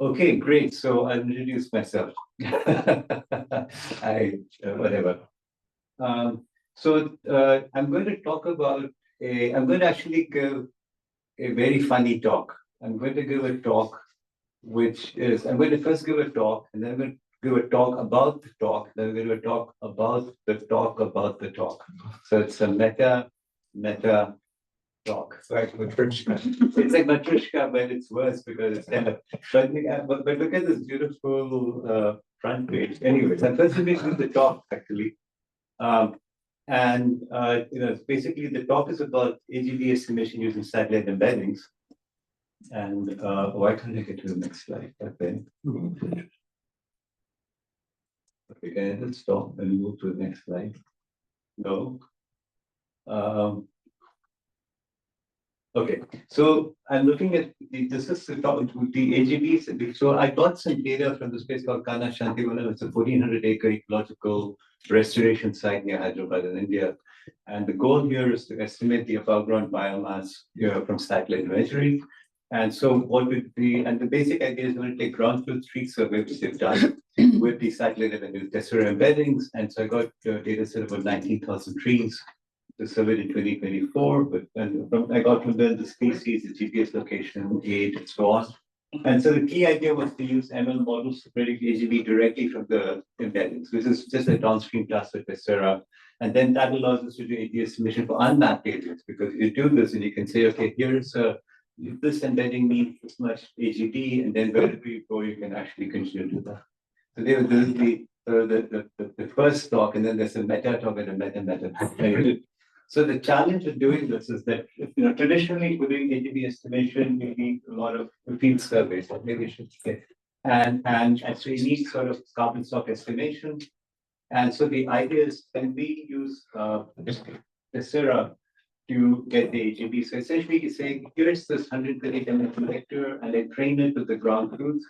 Okay, great. So I'll introduce myself. Whatever. I'm going to talk about I'm going to actually give a very funny talk. I'm going to give a talk, I'm going to first give a talk, and then I'm going to give a talk about the talk, then I'm going to talk about the talk about the talk. So it's a meta talk. So like Matryoshka. It's like Matryoshka, but it's worse because it's kind of. But look at this beautiful front page. Anyways, I'm first going to do the talk actually. Um, basically the talk is about AGV estimation using satellite embeddings. And why can't I get to the next slide? Okay. Okay, let's stop and move to the next slide. No. Okay, so I'm looking at this is the AGVs. So I got some data from this place called Kana Shantivanam. It's a 1,400-acre ecological restoration site near Hyderabad in India. And the goal here is to estimate the above-ground biomass from satellite imagery. And so the basic idea is going to take ground truth tree survey, which they've done with the satellite and Tessera embeddings. And so I got data set about 19,000 trees. The survey in 2024, but I got from the species, the GPS location, age, and so on. And so the key idea was to use ML models to predict AGV directly from the embeddings. This is just a downstream task with Tessera. And then that allows us to do AGV estimation for unmapped areas, because you do this and you can say, okay, here's this embedding needs this much AGV, and then wherever you go, you can actually continue to do that. So they were doing the first talk, and then there's a meta talk and a meta. So the challenge of doing this is that traditionally for doing AGV estimation, you need a lot of field surveys, or maybe I should say, and so you need sort of carbon stock estimation. And so the idea is, can we use Tessera to get the AGV? So essentially, you're saying here's this 130 collector, and I train it with the ground truth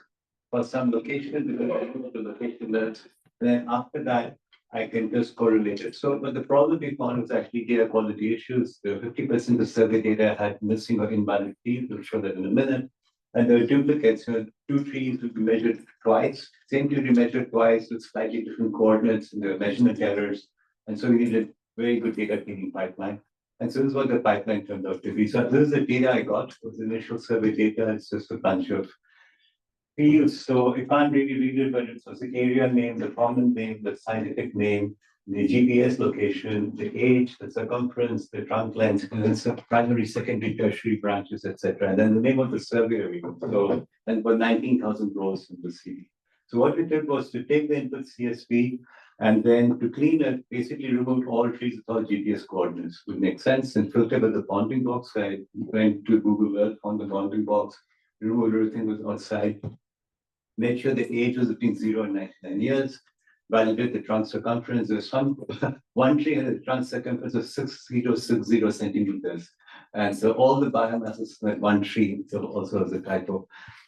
for some location, because the location that then after that I can just correlate it. So, but the problem we found was actually data quality issues. The 50% of survey data had missing or invalid fields. We'll show that in a minute. And there are duplicates. Two trees would be measured twice. Same tree we measured twice with slightly different coordinates, and there were measurement errors. And so we needed very good data cleaning pipeline. And so this is what the pipeline turned out to be. So this is the data I got. It was initial survey data. It's just a bunch of fields. So you can't really read it, but it's the area name, the common name, the scientific name, the GPS location, the age, the circumference, the trunk length, and then some primary, secondary, tertiary branches, etc. And then the name of the surveyor. So, and for 19,000 rows in the city. So what we did was to take the input CSV, and then to clean it, basically remove all trees with all GPS coordinates. Would make sense, and filter with the bounding box. I went to Google Earth on the bounding box, remove everything was outside, made sure the age was between 0 and 99 years, validate the trunk circumference. There's one tree had a trunk circumference of 6060 centimeters. And so all the biomass is like one tree, so also as a typo.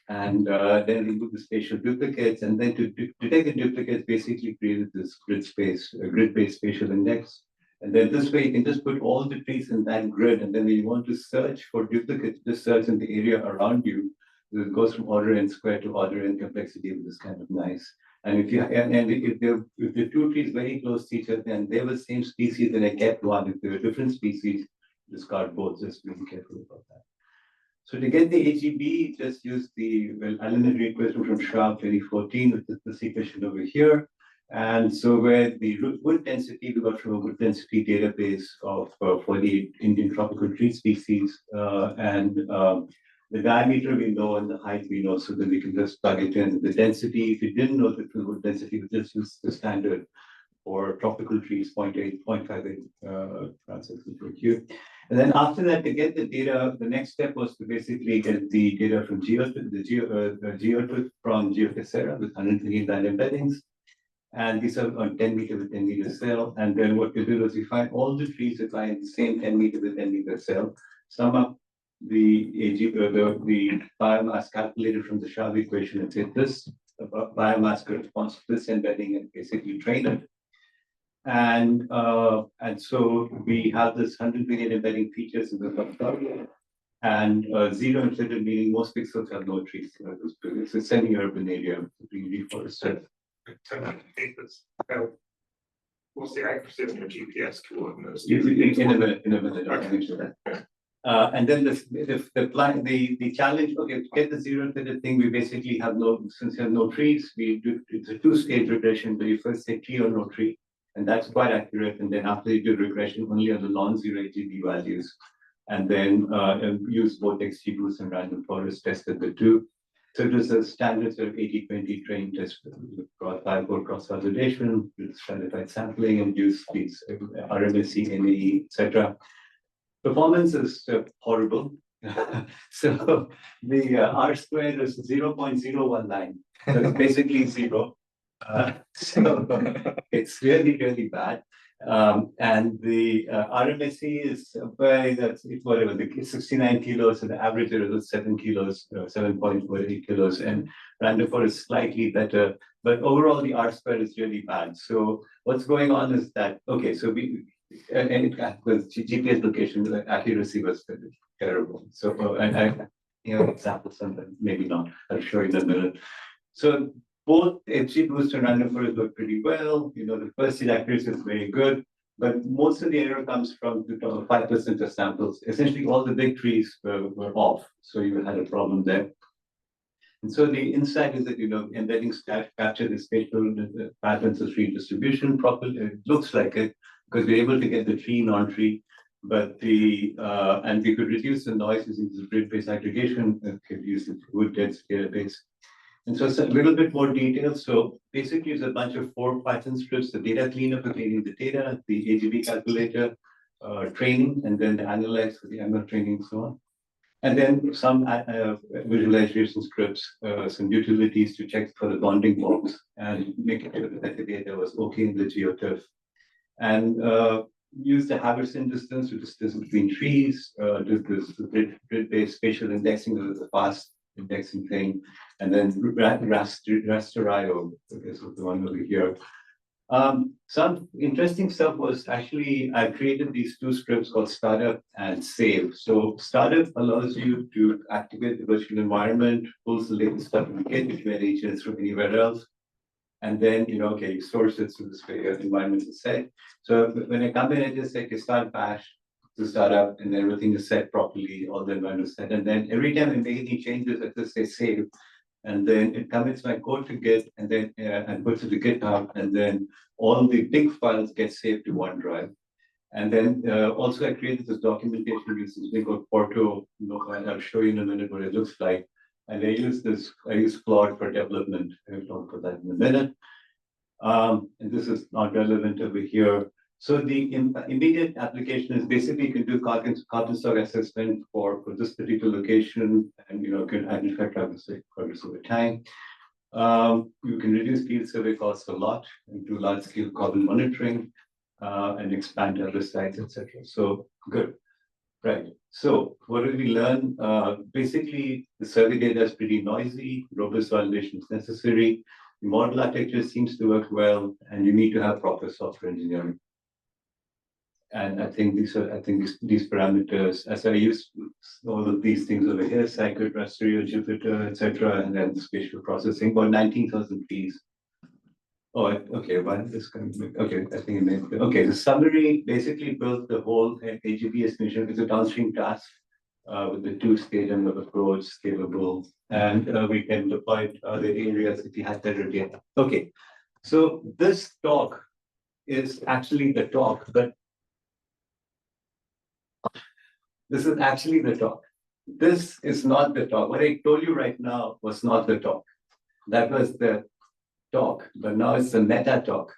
And then remove the spatial duplicates, and then to take the duplicates, basically created this grid-based spatial index. And then this way you can just put all the trees in that grid, and then when you want to search for duplicates, just search in the area around you. It goes from order n square to order n complexity, which is kind of nice. And if the two trees very close to each other and they were the same species, then I kept one. If they were different species, discard both. Just be careful about that. So to get the AGB, just use the elementary equation from Schwab 2014, which is the equation over here. And so where the wood density we got from a wood density database of for the Indian tropical tree species, the diameter we know and the height we know, so that we can just plug it in. The density, if you didn't know the wood density, we just use the standard for tropical trees, 0.8, 0.58 transactions per cube. And then after that, to get the data, the next step was to basically get the data from GeoTooth from GeoTessera with 129 embeddings. And these are on 10 meter with 10 meter cell. And then what we do is we find all the trees that lie in the same 10 meter with 10 meter cell, sum up the biomass calculated from the Schwab equation, and say this biomass corresponds to this embedding, and basically train it. And so we have this 100 million embedding features in the tutorial. And zero infiltrated meaning most pixels have no trees. It's a semi-urban area, being reforested. What's the accuracy of your GPS coordinates? In a minute, I'll mention that. And then the challenge, okay, to get the zero infiltrated thing, we basically have since we have no trees, we do it's a two-stage regression where you first say tree or no tree, and that's quite accurate. And then after you do regression only on the non-zero AGB values, and then use both XGBoost and random forest tested the two. So it was a standard sort of 80-20 train test with cross-validation, with stratified sampling, and use these RMSE, NAE, etc. Performance is horrible. So the R squared is 0.019. So it's basically zero. So it's really, really bad. And the RMSE is whatever, the 69 kilos, and the average error is 7 kilos, 7.48 kilos, and random forest is slightly better. But overall, the R square is really bad. So what's going on is that, okay, so with GPS location, the accuracy was terrible. So, and examples, and maybe not, I'll show you in a minute. So both XGBoost and random forest work pretty well. The first seed accuracy is very good, but most of the error comes from the 5% of samples. Essentially, all the big trees were off, so you had a problem there. And so the insight is that embedding capture the spatial patterns of tree distribution properly. It looks like it because we're able to get the tree, non-tree, but and we could reduce the noise using this grid-based aggregation. Could use the wood dense database. And so it's a little bit more detailed. So basically, it's a bunch of 4 Python scripts: the data cleanup for cleaning the data, the AGB calculator, training, and then the analyze for the ML training, and so on. And then some visualization scripts, some utilities to check for the bonding box and making sure that the data was okay in the geoturf. And use the Haverson distance, the distance between trees, do this grid-based spatial indexing, this is a fast indexing thing, and then rasterio is the one over here. Some interesting stuff was actually, I created these 2 scripts called startup and save. So startup allows you to activate the virtual environment, pulls the latest stuff in the kit, if you had agents from anywhere else. And then, you source it to this environment is set. So when I come in, I just say, okay, start bash to start up, and then everything is set properly, all the environment is set. And then every time I make any changes, I just say save. And then it commits my code to Git, and then and puts it to GitHub, and then all the big files get saved to OneDrive. And then also I created this documentation using something called Porto. I'll show you in a minute what it looks like. And I use Claude for development. I'll talk about that in a minute. And this is not relevant over here. So the immediate application is basically you can do carbon stock assessment for this particular location, and can identify carbon stock over time. You can reduce field survey costs a lot and do large scale carbon monitoring and expand to other sites, etc. So good. Right. So what did we learn? Basically, the survey data is pretty noisy, robust validation is necessary. The model architecture seems to work well, and you need to have proper software engineering. And I think these parameters, as I use all of these things over here, Scikit, Rasterio, Jupyter, etc., and then spatial processing, about 19,000 keys. Oh, okay. Why is this coming? Okay, I think it made it. Okay, the summary basically built the whole AGB estimation. It's a downstream task with the 2-stage approach, scalable, and we can deploy it other areas if you had better data. Okay, so this talk is actually the talk, but this is actually the talk. This is not the talk. What I told you right now was not the talk. That was the talk, but now it's the meta talk.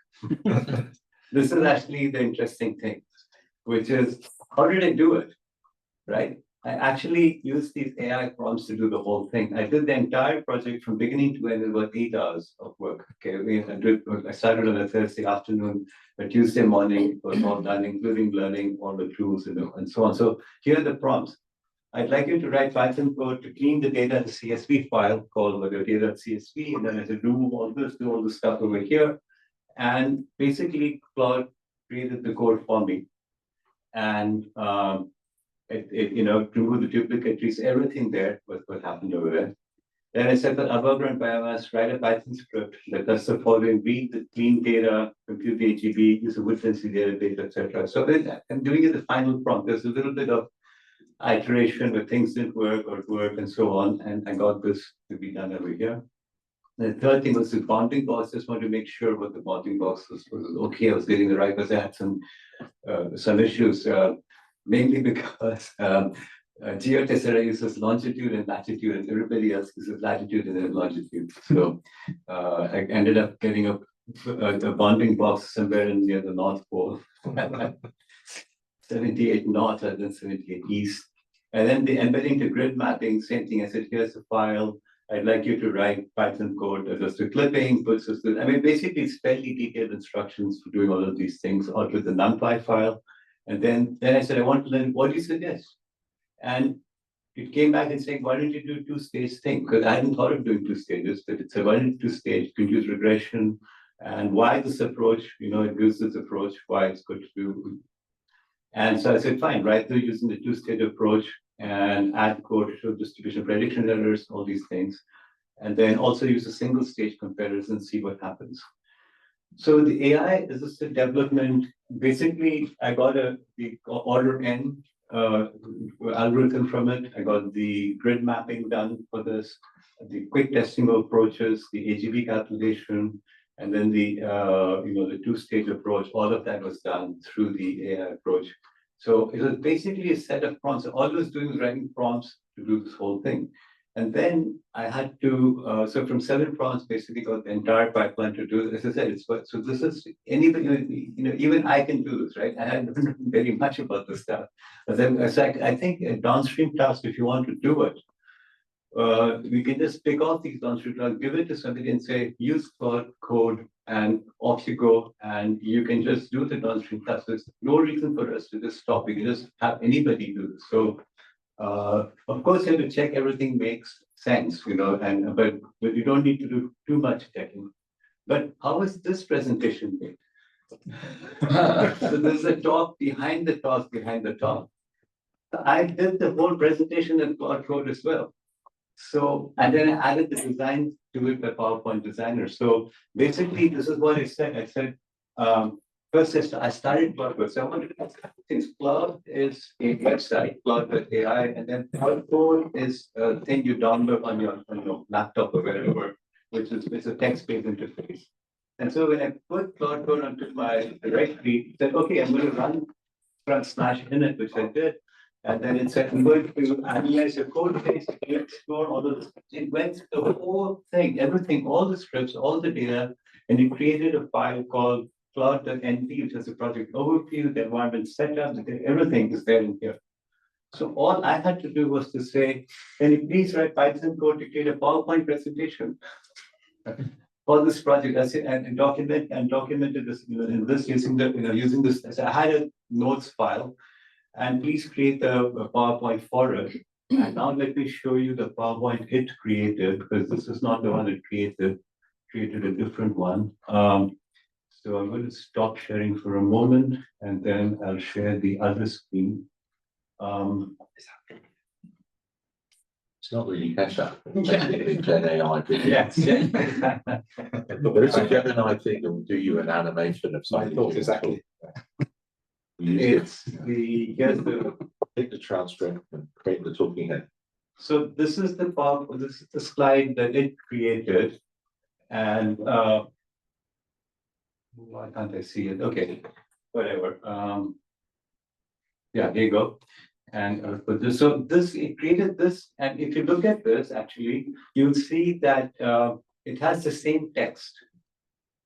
This is actually the interesting thing, which is, how did I do it? Right? I actually used these AI prompts to do the whole thing. I did the entire project from beginning to end in about 8 hours of work. Okay, I started on a Thursday afternoon, a Tuesday morning, it was all done, including learning all the tools, and so on. So here are the prompts. I'd like you to write Python code to clean the data in a CSV file called data.csv, and then I said remove all this, do all the stuff over here. And basically, Claude created the code for me. And remove the duplicate trees, everything there was what happened over there. Then I said that above ground biomass, write a Python script that does the following: read the clean data, compute the AGB, use a wood density database, etc. So I'm doing it the final prompt. There's a little bit of iteration where things didn't work or work and so on, and I got this to be done over here. The third thing was the bounding box. Just wanted to make sure what the bounding box was okay. I was getting the right, because I had some issues, mainly because Tessera uses longitude and latitude, and everybody else uses latitude and then longitude. So I ended up getting a bounding box somewhere near the North Pole, 78 north and then 78 east. And then the embedding to grid mapping, same thing. I said, here's a file. I'd like you to write Python code that does the clipping, puts us. I mean, basically, it's fairly detailed instructions for doing all of these things out with the NumPy file. And then I said, I want to learn, what do you suggest? And it came back and saying, why don't you do a two-stage thing? Because I hadn't thought of doing 2 stages, but it's a why don't you two-stage, could use regression, and why this approach, it gives this approach, why it's good to do. And so I said, fine, right through using the two-stage approach and add code to show distribution prediction errors, all these things. And then also use a single stage comparison, see what happens. So the AI assisted development, basically, I got the order N algorithm from it. I got the grid mapping done for this, the quick testing of approaches, the AGB calculation, and then the two-stage approach. All of that was done through the AI approach. So it was basically a set of prompts. All I was doing was writing prompts to do this whole thing. And then I had to, so from 7 prompts, basically got the entire pipeline to do this. As I said, so this is anybody, even I can do this, right? I hadn't written very much about this stuff. But then I think a downstream task, if you want to do it, we can just pick off these downstream tasks, give it to somebody and say, use Claude code, and off you go. And you can just do the downstream tasks. There's no reason for us to just stop. We can just have anybody do this. So of course, you have to check everything makes sense, but you don't need to do too much checking. But how is this presentation made? So there's a talk behind the talk behind the talk. I did the whole presentation in Claude Code as well. So, and then I added the design to it by PowerPoint Designer. So basically, this is what I said. I said, first, I started Claude. So I wanted to ask things. Claude is a website, Claude.ai, and then Claude Code is a thing you download on your laptop or wherever, which is a text-based interface. And so when I put Claude Code onto my directory, it said, okay, I'm going to run /init, which I did. And then it said, I'm going to analyze your code base, explore all of this. It went through the whole thing, everything, all the scripts, all the data, and it created a file called Claude.np, which is a project overview, the environment setup, everything is there in here. So all I had to do was to say, can you please write Python code to create a PowerPoint presentation for this project? I said, and documented this in this using using this. So I had a notes file, and please create a PowerPoint for it. And now let me show you the PowerPoint it created, because this is not the one it created a different one. So I'm going to stop sharing for a moment, and then I'll share the other screen. It's not really Keshav. It's Gen AI. Yes. There is a Gemini thing that will do you an animation of something. I thought exactly. Here's Take the transcript and create the talking head. So this is the slide that it created, and why can't I see it? Okay, whatever. Yeah, here you go. And put this. So it created this, and if you look at this, actually, you'll see that it has the same text,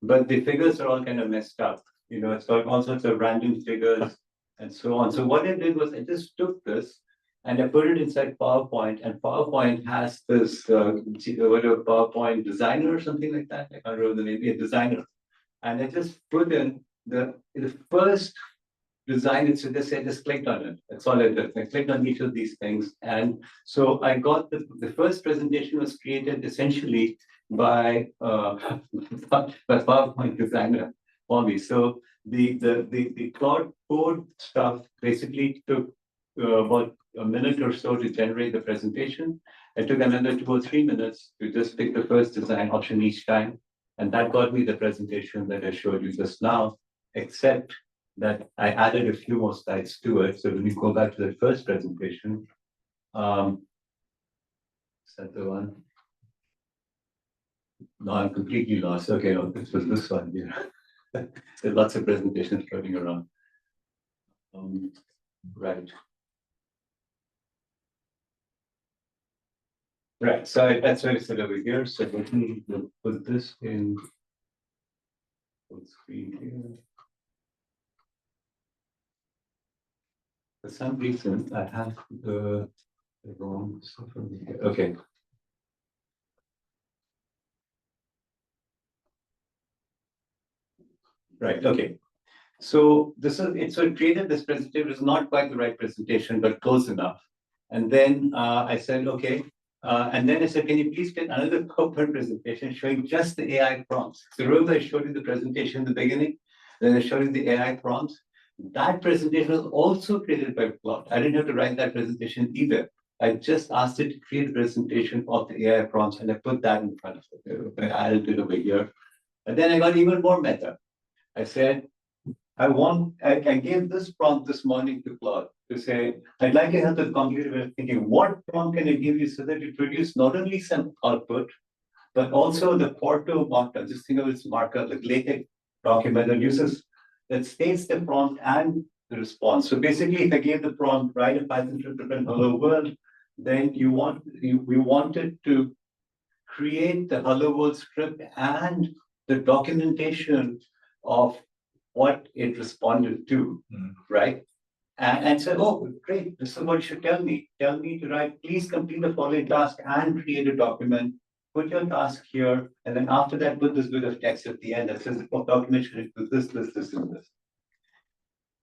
but the figures are all kind of messed up. It's got all sorts of random figures and so on. So what I did was I just took this and I put it inside PowerPoint, and PowerPoint has this whatever PowerPoint designer or something like that. I can't remember the name, a designer. And I just put in the first design, it should just say, just clicked on it. That's all I did. I clicked on each of these things. And so I got the first presentation was created essentially by PowerPoint designer for me. So the Claude code stuff basically took about a minute or so to generate the presentation. It took another 2 or 3 minutes to just pick the first design option each time. And that got me the presentation that I showed you just now, except that I added a few more slides to it. So when you go back to the first presentation, is that the one? No, I'm completely lost. Okay, no, this was this one here. There's lots of presentations floating around. Right. Right, so that's what I said over here. So let me put this in full screen here. For some reason, I have the wrong stuff over here. Okay. Right, okay. So this is it. So it created this presentation. It's not quite the right presentation, but close enough. And then I said, okay. And then I said, can you please get another corporate presentation showing just the AI prompts? So remember I showed you the presentation in the beginning, then I showed you the AI prompts. That presentation was also created by Claude. I didn't have to write that presentation either. I just asked it to create a presentation of the AI prompts, and I put that in front of it. I added it over here. And then I got even more meta. I said, I gave this prompt this morning to Claude to say, I'd like to help the computer way of thinking, what prompt can I give you so that you produce not only some output, but also the Porto markup, just think of its markup, the LaTeX document that states the prompt and the response. So basically, if I gave the prompt, write a Python script to print hello world, then we wanted to create the hello world script and the documentation of what it responded to, right? And said, oh, great, this is what you should tell me. Tell me to write, please complete the following task and create a document. Put your task here, and then after that, put this bit of text at the end that says the document should do this, and this.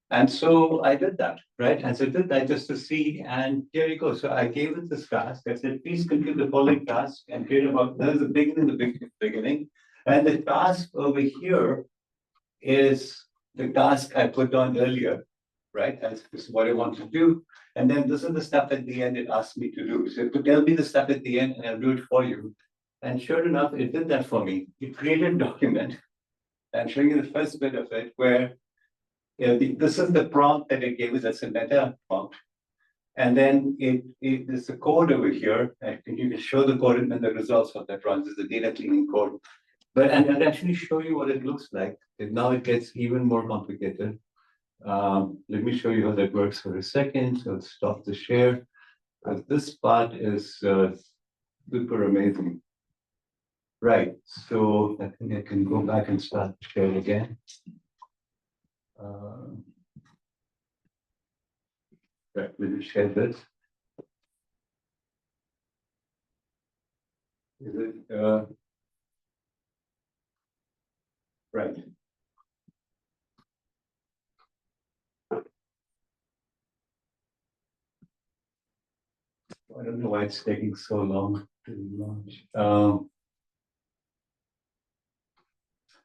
And so I did that, right? And so I did that just to see, and here you go. So I gave it this task. I said, please complete the following task and create about, there's the beginning. And the task over here is the task I put on earlier, right? This is what I want to do. And then this is the stuff at the end it asked me to do. So it could tell me the stuff at the end and I'll do it for you. And sure enough, it did that for me. It created a document. I'm showing you the first bit of it where this is the prompt that it gave us as a meta prompt. And then there's a code over here. I think you can show the code and then the results of that runs is the data cleaning code. And I'll actually show you what it looks like. And now it gets even more complicated. Let me show you how that works for a second. So let's stop the share. This part is super amazing. Right, so I think I can go back and start the share again. Right, let me share this. Is it, right. I don't know why it's taking so long to launch.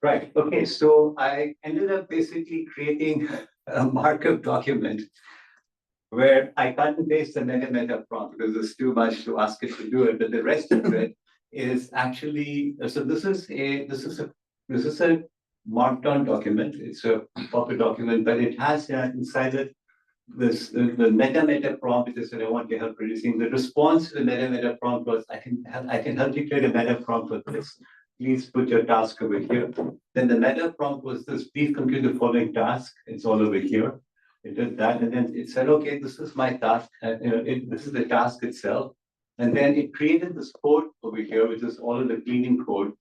Right, okay, so I ended up basically creating a markup document where I cut and paste the meta prompt because it's too much to ask it to do it, but the rest of it is actually, so this is a marked down document. It's a proper document, but it has inside it the meta prompt, which is what I want to help producing. The response to the meta prompt was, I can help you create a meta prompt with this. Please put your task over here. Then the meta prompt was this, please compute the following task. It's all over here. It did that, and then it said, okay, this is my task. This is the task itself. And then it created this code over here, which is all of the cleaning code.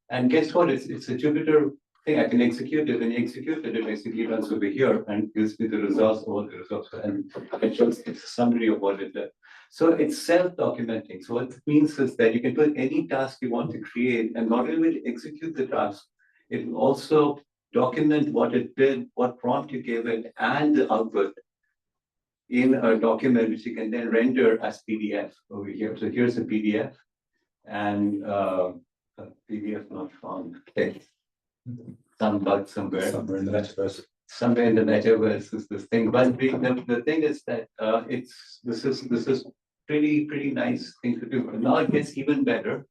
And guess what? It's a Jupyter thing. I can execute it. When you execute it, it basically runs over here and gives me the results, all the results. And it's a summary of what it did. So it's self-documenting. So what it means is that you can put any task you want to create, and not only will it execute the task, it will also document what it did, what prompt you gave it, and the output in a document which you can then render as PDF over here. So here's a PDF, and a PDF not found. Okay. Some bug somewhere. Somewhere in the metaverse. somewhere in the metaverse is this thing. But the thing is that this is pretty nice thing to do. But now it gets even better.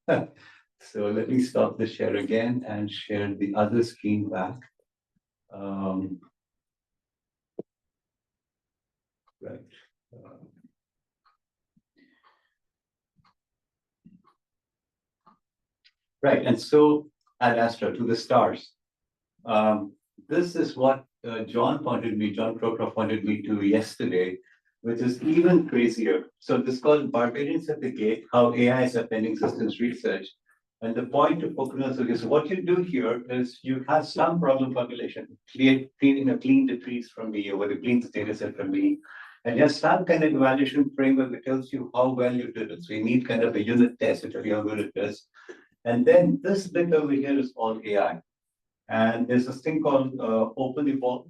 So let me stop the share again and share the other screen back. Right. Right, and so at Astra, to the stars. This is what John Crocroft pointed me to yesterday, which is even crazier. So this is called Barbarians at the Gate, how AI is appending systems research. And the point to focus on is what you do here is you have some problem population, clean the trees from me, or clean the data set from me. And you have some kind of evaluation framework that tells you how well you did it. So you need kind of a unit test to tell you how good it is. And then this bit over here is all AI. And there's this thing called OpenEvolve.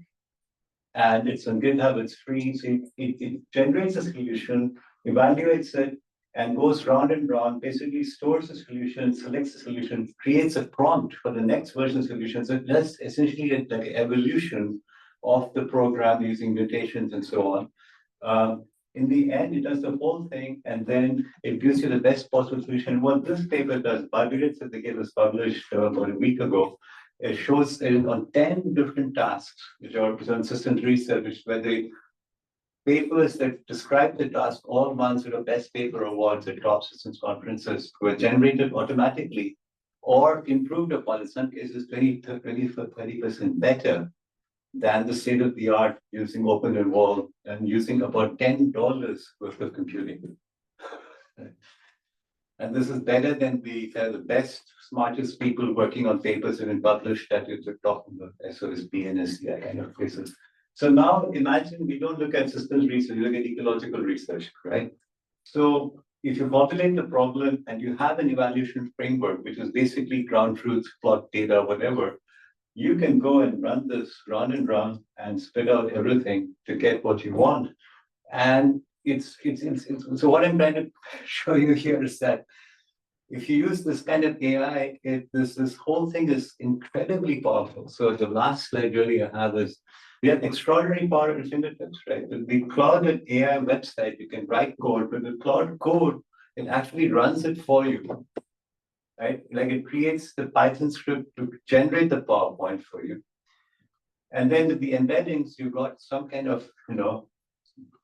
And it's on GitHub, it's free. So it generates a solution, evaluates it, and goes round and round, basically stores the solution, selects the solution, creates a prompt for the next version solution. So it does essentially like an evolution of the program using mutations and so on. In the end, it does the whole thing, and then it gives you the best possible solution. What this paper does, Barbarians at the Gate was published about a week ago. It shows on 10 different tasks, which are on systems research, where the papers that describe the task all won sort of best paper awards at top systems conferences were generated automatically or improved upon, in some cases 30% better than the state of the art using OpenEvolve and using about $10 worth of computing. And this is better than the best, smartest people working on papers that have been published that you're talking about, SOSP and SCI kind of places. So now imagine we don't look at systems research, we look at ecological research, right? So if you populate the problem and you have an evaluation framework, which is basically ground truth, plot data, whatever, you can go and run this round and round and spit out everything to get what you want. And so what I'm trying to show you here is that if you use this kind of AI, this whole thing is incredibly powerful. So the last slide really I have is we have extraordinary power at our fingertips, right? With the Claude and AI website, you can write code, but the Claude code, it actually runs it for you, right? Like it creates the Python script to generate the PowerPoint for you. And then with the embeddings, you've got some kind of,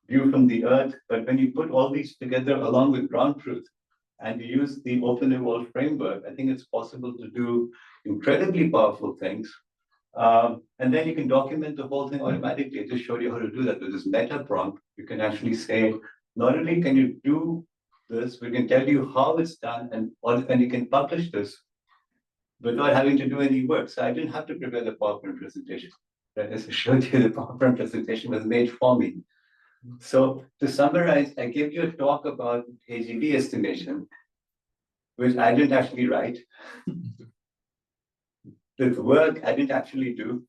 view from the earth. But when you put all these together along with ground truth and you use the OpenEvolve framework, I think it's possible to do incredibly powerful things. And then you can document the whole thing automatically. I just showed you how to do that with this meta prompt. You can actually say, not only can you do this, we can tell you how it's done, and you can publish this without having to do any work. So I didn't have to prepare the PowerPoint presentation. Right? As I showed you, the PowerPoint presentation was made for me. So to summarize, I gave you a talk about AGV estimation, which I didn't actually write. With work I didn't actually do.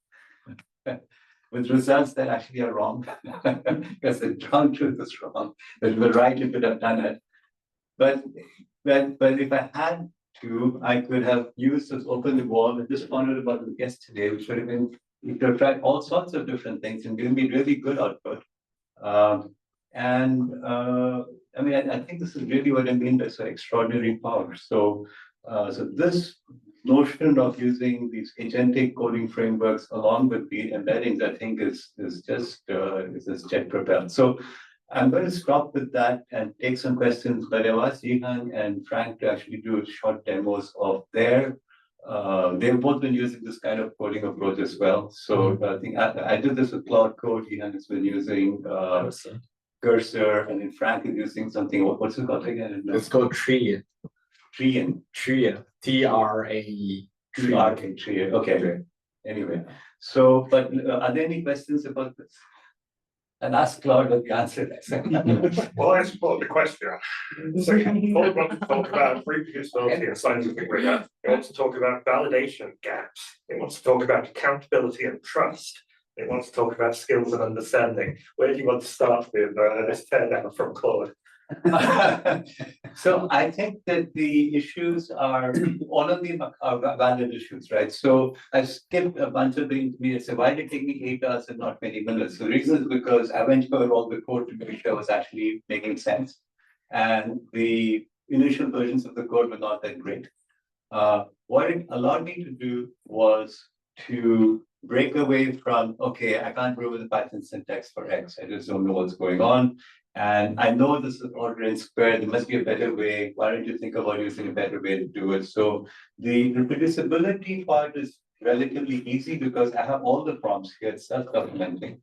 With results that actually are wrong, because the ground truth is wrong. But we're right, you could have done it. But if I had to, I could have used this OpenEvolve and just found out about it yesterday, which would have been, you could have tried all sorts of different things and given me really good output. I think this is really what I mean by so extraordinary power. So this notion of using these agentic coding frameworks along with the embeddings, I think is just jet propelled. So I'm going to stop with that and take some questions, but I've asked Yihan and Frank to actually do short demos of their, they've both been using this kind of coding approach as well. So I think I did this with Claude Code. Yihan has been using Cursor, and then Frank is using something, what's it called again? It's called Tree. Trae. TRAE. Trae. Okay. Anyway, so, but are there any questions about this? And ask Claude what the answer is. Well, I support the question. So Claude wants to talk about reproducibility and scientific rigor. He wants to talk about validation gaps. He wants to talk about accountability and trust. He wants to talk about skills and understanding. Where do you want to start with this teardown from Claude? So I think that the issues are, all of them are valid issues, right? So I skipped a bunch of things. Me, I said, why did it take me 8 hours and not 20 minutes? The reason is because I went over all the code to make sure it was actually making sense. And the initial versions of the code were not that great. What it allowed me to do was to break away from, okay, I can't remember the Python syntax for X. I just don't know what's going on. And I know this is order n squared. There must be a better way. Why don't you think about using a better way to do it? So the reproducibility part is relatively easy because I have all the prompts here, self-documenting,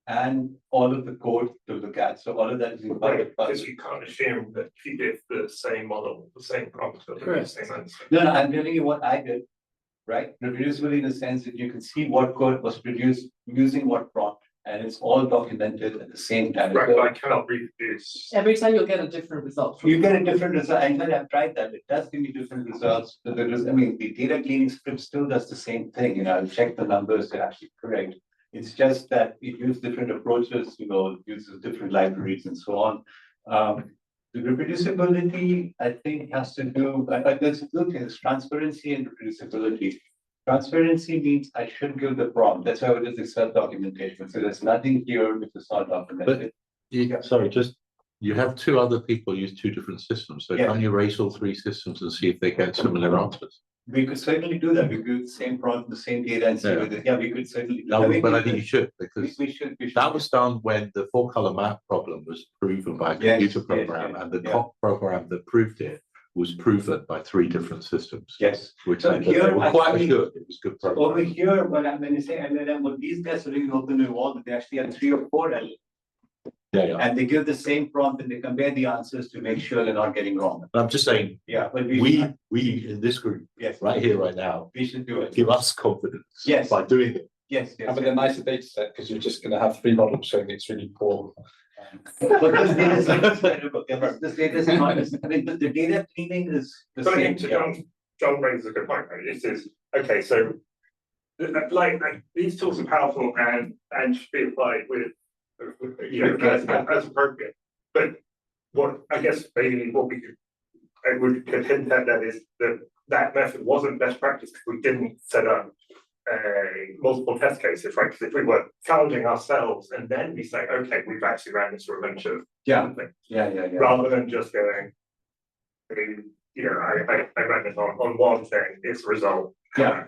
and all of the code to look at. So all of that is in Because you can't assume that if you give the same model, the same prompt, the same answer. No, I'm telling you what I did, right? Reproducibility in the sense that you can see what code was produced using what prompt, and it's all documented at the same time. Right, but I cannot reproduce. Every time you'll get a different result. You get a different result. In fact, I've tried that. It does give me different results. I mean, the data cleaning script still does the same thing. I'll check the numbers, they're actually correct. It's just that it uses different approaches, uses different libraries and so on. The reproducibility, I think, has to do, there's two things, transparency and reproducibility. Transparency means I should give the prompt. That's why it is the self-documentation. So there's nothing here which is not documented. Sorry, you have 2 other people use 2 different systems. So Yeah. can you race all 3 systems and see if they get similar answers? We could certainly do that. We could do the same prompt, the same data and see Yeah. whether, we could certainly. No, but I think you should, we, because we should. that was done when the 4-color map problem was proven by a computer program, and the COP program that proved it was proven by 3 different systems. Yes. Which So meant that they here were quite actually- good. It was good program. Over here, when you say LLM, what these guys are doing open involved, they actually have 3 or 4 LLM. Yeah. And they give the same prompt and they compare the answers to make sure they're not getting wrong. But I'm just saying, Yeah, but we in this group, yes, right here, right now, we should do it. give us confidence Yes. by doing it. Yes, yes. Having a nicer data set because you're just going to have 3 models showing it's really poor. But this data is not terrible. This data is not, I mean, the data cleaning is the But I same. think to John raises a good point, right? This is, okay, so like these tools are powerful and should be applied with, as appropriate. But what I guess maybe what we could hint at that is that method wasn't best practice because we didn't set up multiple test cases, right? Because if we were challenging ourselves and then we say, okay, we've actually ran this through a bunch of something, rather than just going, I ran this on one thing, it's a result. Yeah.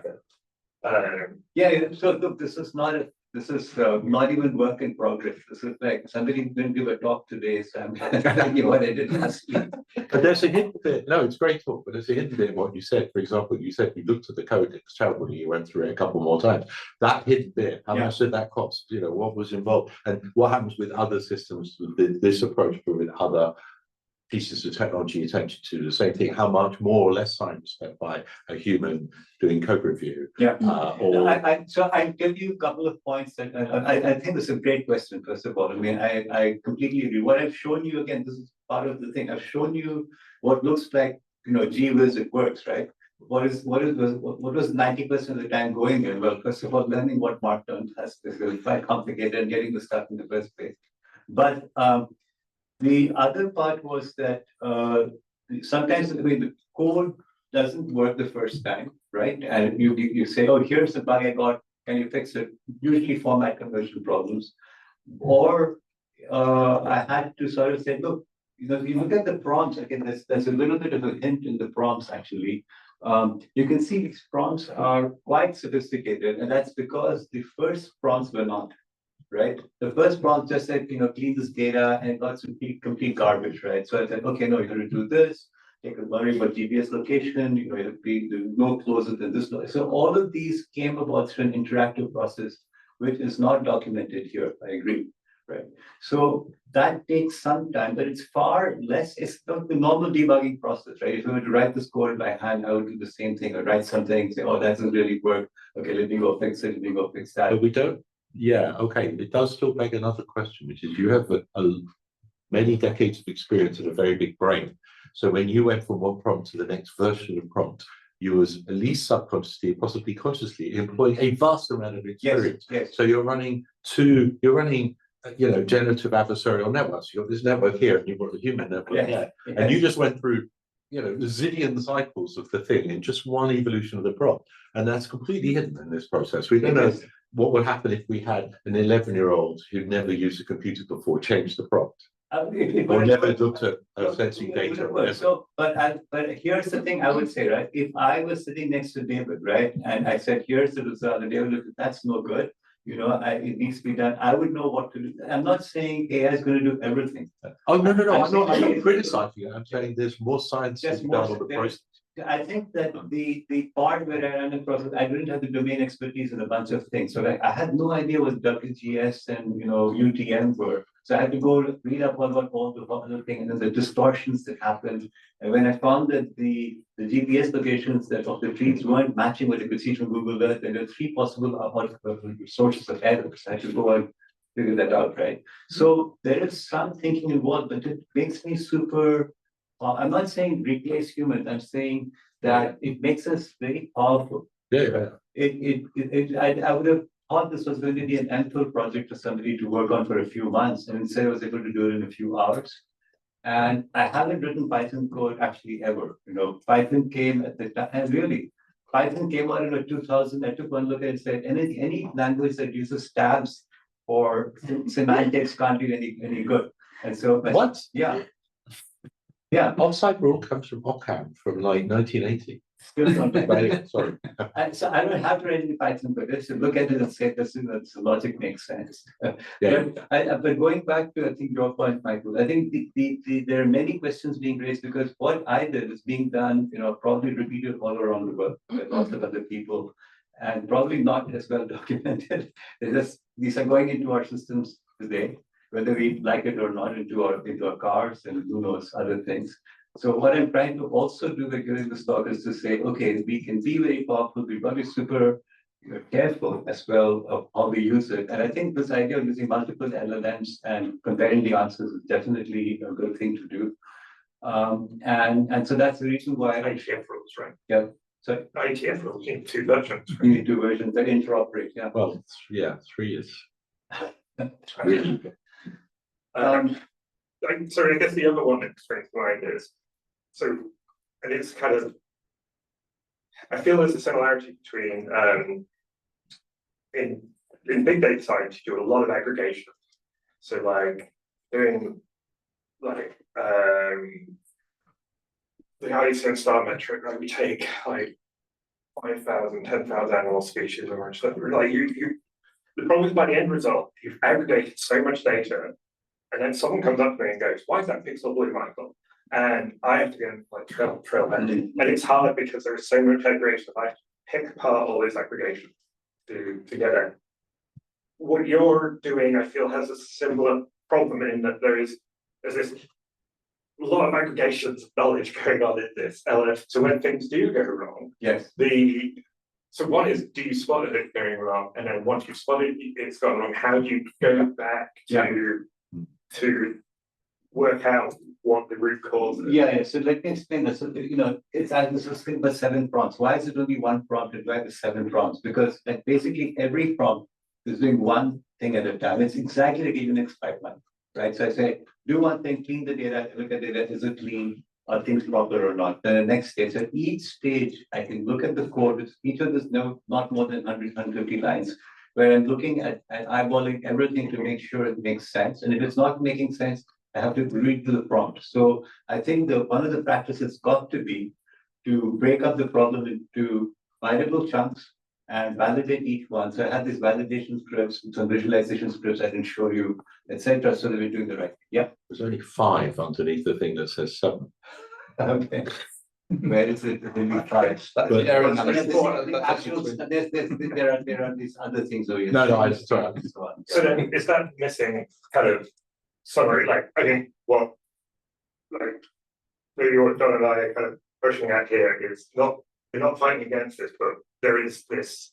So look, this is not even work in progress. This is like somebody didn't give a talk today, so I'm telling you what I did last week. But there's a hidden bit. No, it's great talk, but there's a hidden bit in what you said. For example, you said you looked at the code, it was terrible, and you went through it a couple more times. That hidden bit, how much did that cost? What was involved, and what happens with other systems with this approach, but with other pieces of technology attention to the same thing? How much more or less time is spent by a human doing code review? So I'll give you a couple of points that I think it's a great question. First of all, I mean, I completely agree. What I've shown you, again, this is part of the thing. I've shown you what looks like, gee whiz, it works, right? What was 90% of the time going in? Well, first of all, learning what Markdown has is quite complicated and getting the stuff in the first place. But the other part was that sometimes the code doesn't work the first time, right? And you say, oh, here's the bug I got, can you fix it? Usually format conversion problems. Or I had to sort of say, look, you look at the prompts, again, there's a little bit of a hint in the prompts actually. You can see these prompts are quite sophisticated, and that's because the first prompts were not. Right, the first prompt just said, clean this data, and it got some complete garbage, right? So I said, okay, no, you're going to do this. Take a worry about GPS location. It'll be no closer than this. So all of these came about through an interactive process, which is not documented here. I agree, right? So that takes some time, but it's far less. It's not the normal debugging process, right? If I were to write this code by hand, I would do the same thing. I'd write something, say, oh, that doesn't really work. Okay, let me go fix it. Let me go fix that. But we don't. Yeah, okay. It does still beg another question, which is you have many decades of experience and a very big brain. So when you went from one prompt to the next version of prompt, you was at least subconsciously, possibly consciously employing a vast amount of experience. Yes. So you're running generative adversarial networks. You've got this network here, and you've got the human network there. And you just went through, the zillion cycles of the thing in just one evolution of the prompt. And that's completely hidden in this process. We don't know what would happen if we had an 11-year-old who'd never used a computer before change the prompt. Or never looked at sensing data. But here's the thing I would say, right? If I was sitting next to David, right, and I said, here's the result, and David looked, that's no good, it needs to be done, I would know what to do. I'm not saying AI is going to do everything. Oh, no, I'm not criticizing it. I'm saying there's more science to be done on the process. I think that the part where I ran the process, I didn't have the domain expertise in a bunch of things. So I had no idea what WGS and UTM were. So I had to go read up about all the other things and then the distortions that happened. And when I found that the GPS locations of the trees weren't matching what you could see from Google Earth, and there were 3 possible sources of errors. I had to go and figure that out, right? So there is some thinking involved, but it makes me super. I'm not saying replace humans. I'm saying that it makes us very powerful. Yeah. I would have thought this was going to be an ample project for somebody to work on for a few months, and instead I was able to do it in a few hours. And I haven't written Python code actually ever. Python came at the time, and really, Python came out in 2000. I took one look at it and said, any language that uses tabs or semantics can't be any good. And so, What? Yeah. Offside rule comes from Ockham from like 1980. Still something. Sorry. And so I don't have to write any Python for this. So look at it and say this is the logic makes sense. But going back to I think your point, Michael, I think there are many questions being raised because what I did is being done, probably repeated all around the world by lots of other people, and probably not as well documented. These are going into our systems today, whether we like it or not, into our cars and who knows other things. So what I'm trying to also do by giving this talk is to say, okay, we can be very powerful, we've got to be super careful as well of how we use it. And I think this idea of using multiple LLMs and comparing the answers is definitely a good thing to do. And so that's the reason why IETF rules, right? Yeah. So IETF rules need 2 versions. you need 2 versions that interoperate. Yeah. Well, 3 is. Sorry, I guess the other one that springs to mind is, and it's kind of, I feel there's a similarity between, in big data science, you do a lot of aggregation. So like doing like, the IECM star metric, like we take like 5,000, 10,000 animal species or stuff. Like the problem is by the end result, you've aggregated so much data. And then someone comes up to me and goes, why is that pixel blue, Michael? And I have to go and like trail that. And it's hard because there's so much aggregation. I pick apart all this aggregation to get it. What you're doing, I feel, has a similar problem in that there's this a lot of aggregations of knowledge going on in this LF. So when things do go wrong, Yes. So one is, do you spot it going wrong? And then once you've spotted it's gone wrong, how do you go back to work out what the root cause is? Yeah. So let me explain this. So, it's as the system but 7 prompts. Why is it only 1 prompt and why the 7 prompts? Because like basically every prompt is doing one thing at a time. It's exactly like a Unix pipeline, right? So I say, do one thing, clean the data, look at data, is it clean? Are things proper or not? Then the next stage. So each stage, I can look at the code, which each of this not more than 100, 150 lines, where I'm looking at and eyeballing everything to make sure it makes sense. And if it's not making sense, I have to read to the prompt. So I think one of the practices got to be to break up the problem into biteable chunks and validate each one. So I had these validation scripts, some visualization scripts I can show you, etc. So that we're doing the right thing. Yeah. There's only 5 underneath the thing that says 7. Okay. Where is it? Maybe 5. But- There are these other things over here. No, I just sorry. So then is that missing kind of summary? Like, I think what like maybe what Don and I are kind of pushing at here is you're not fighting against this, but there is this,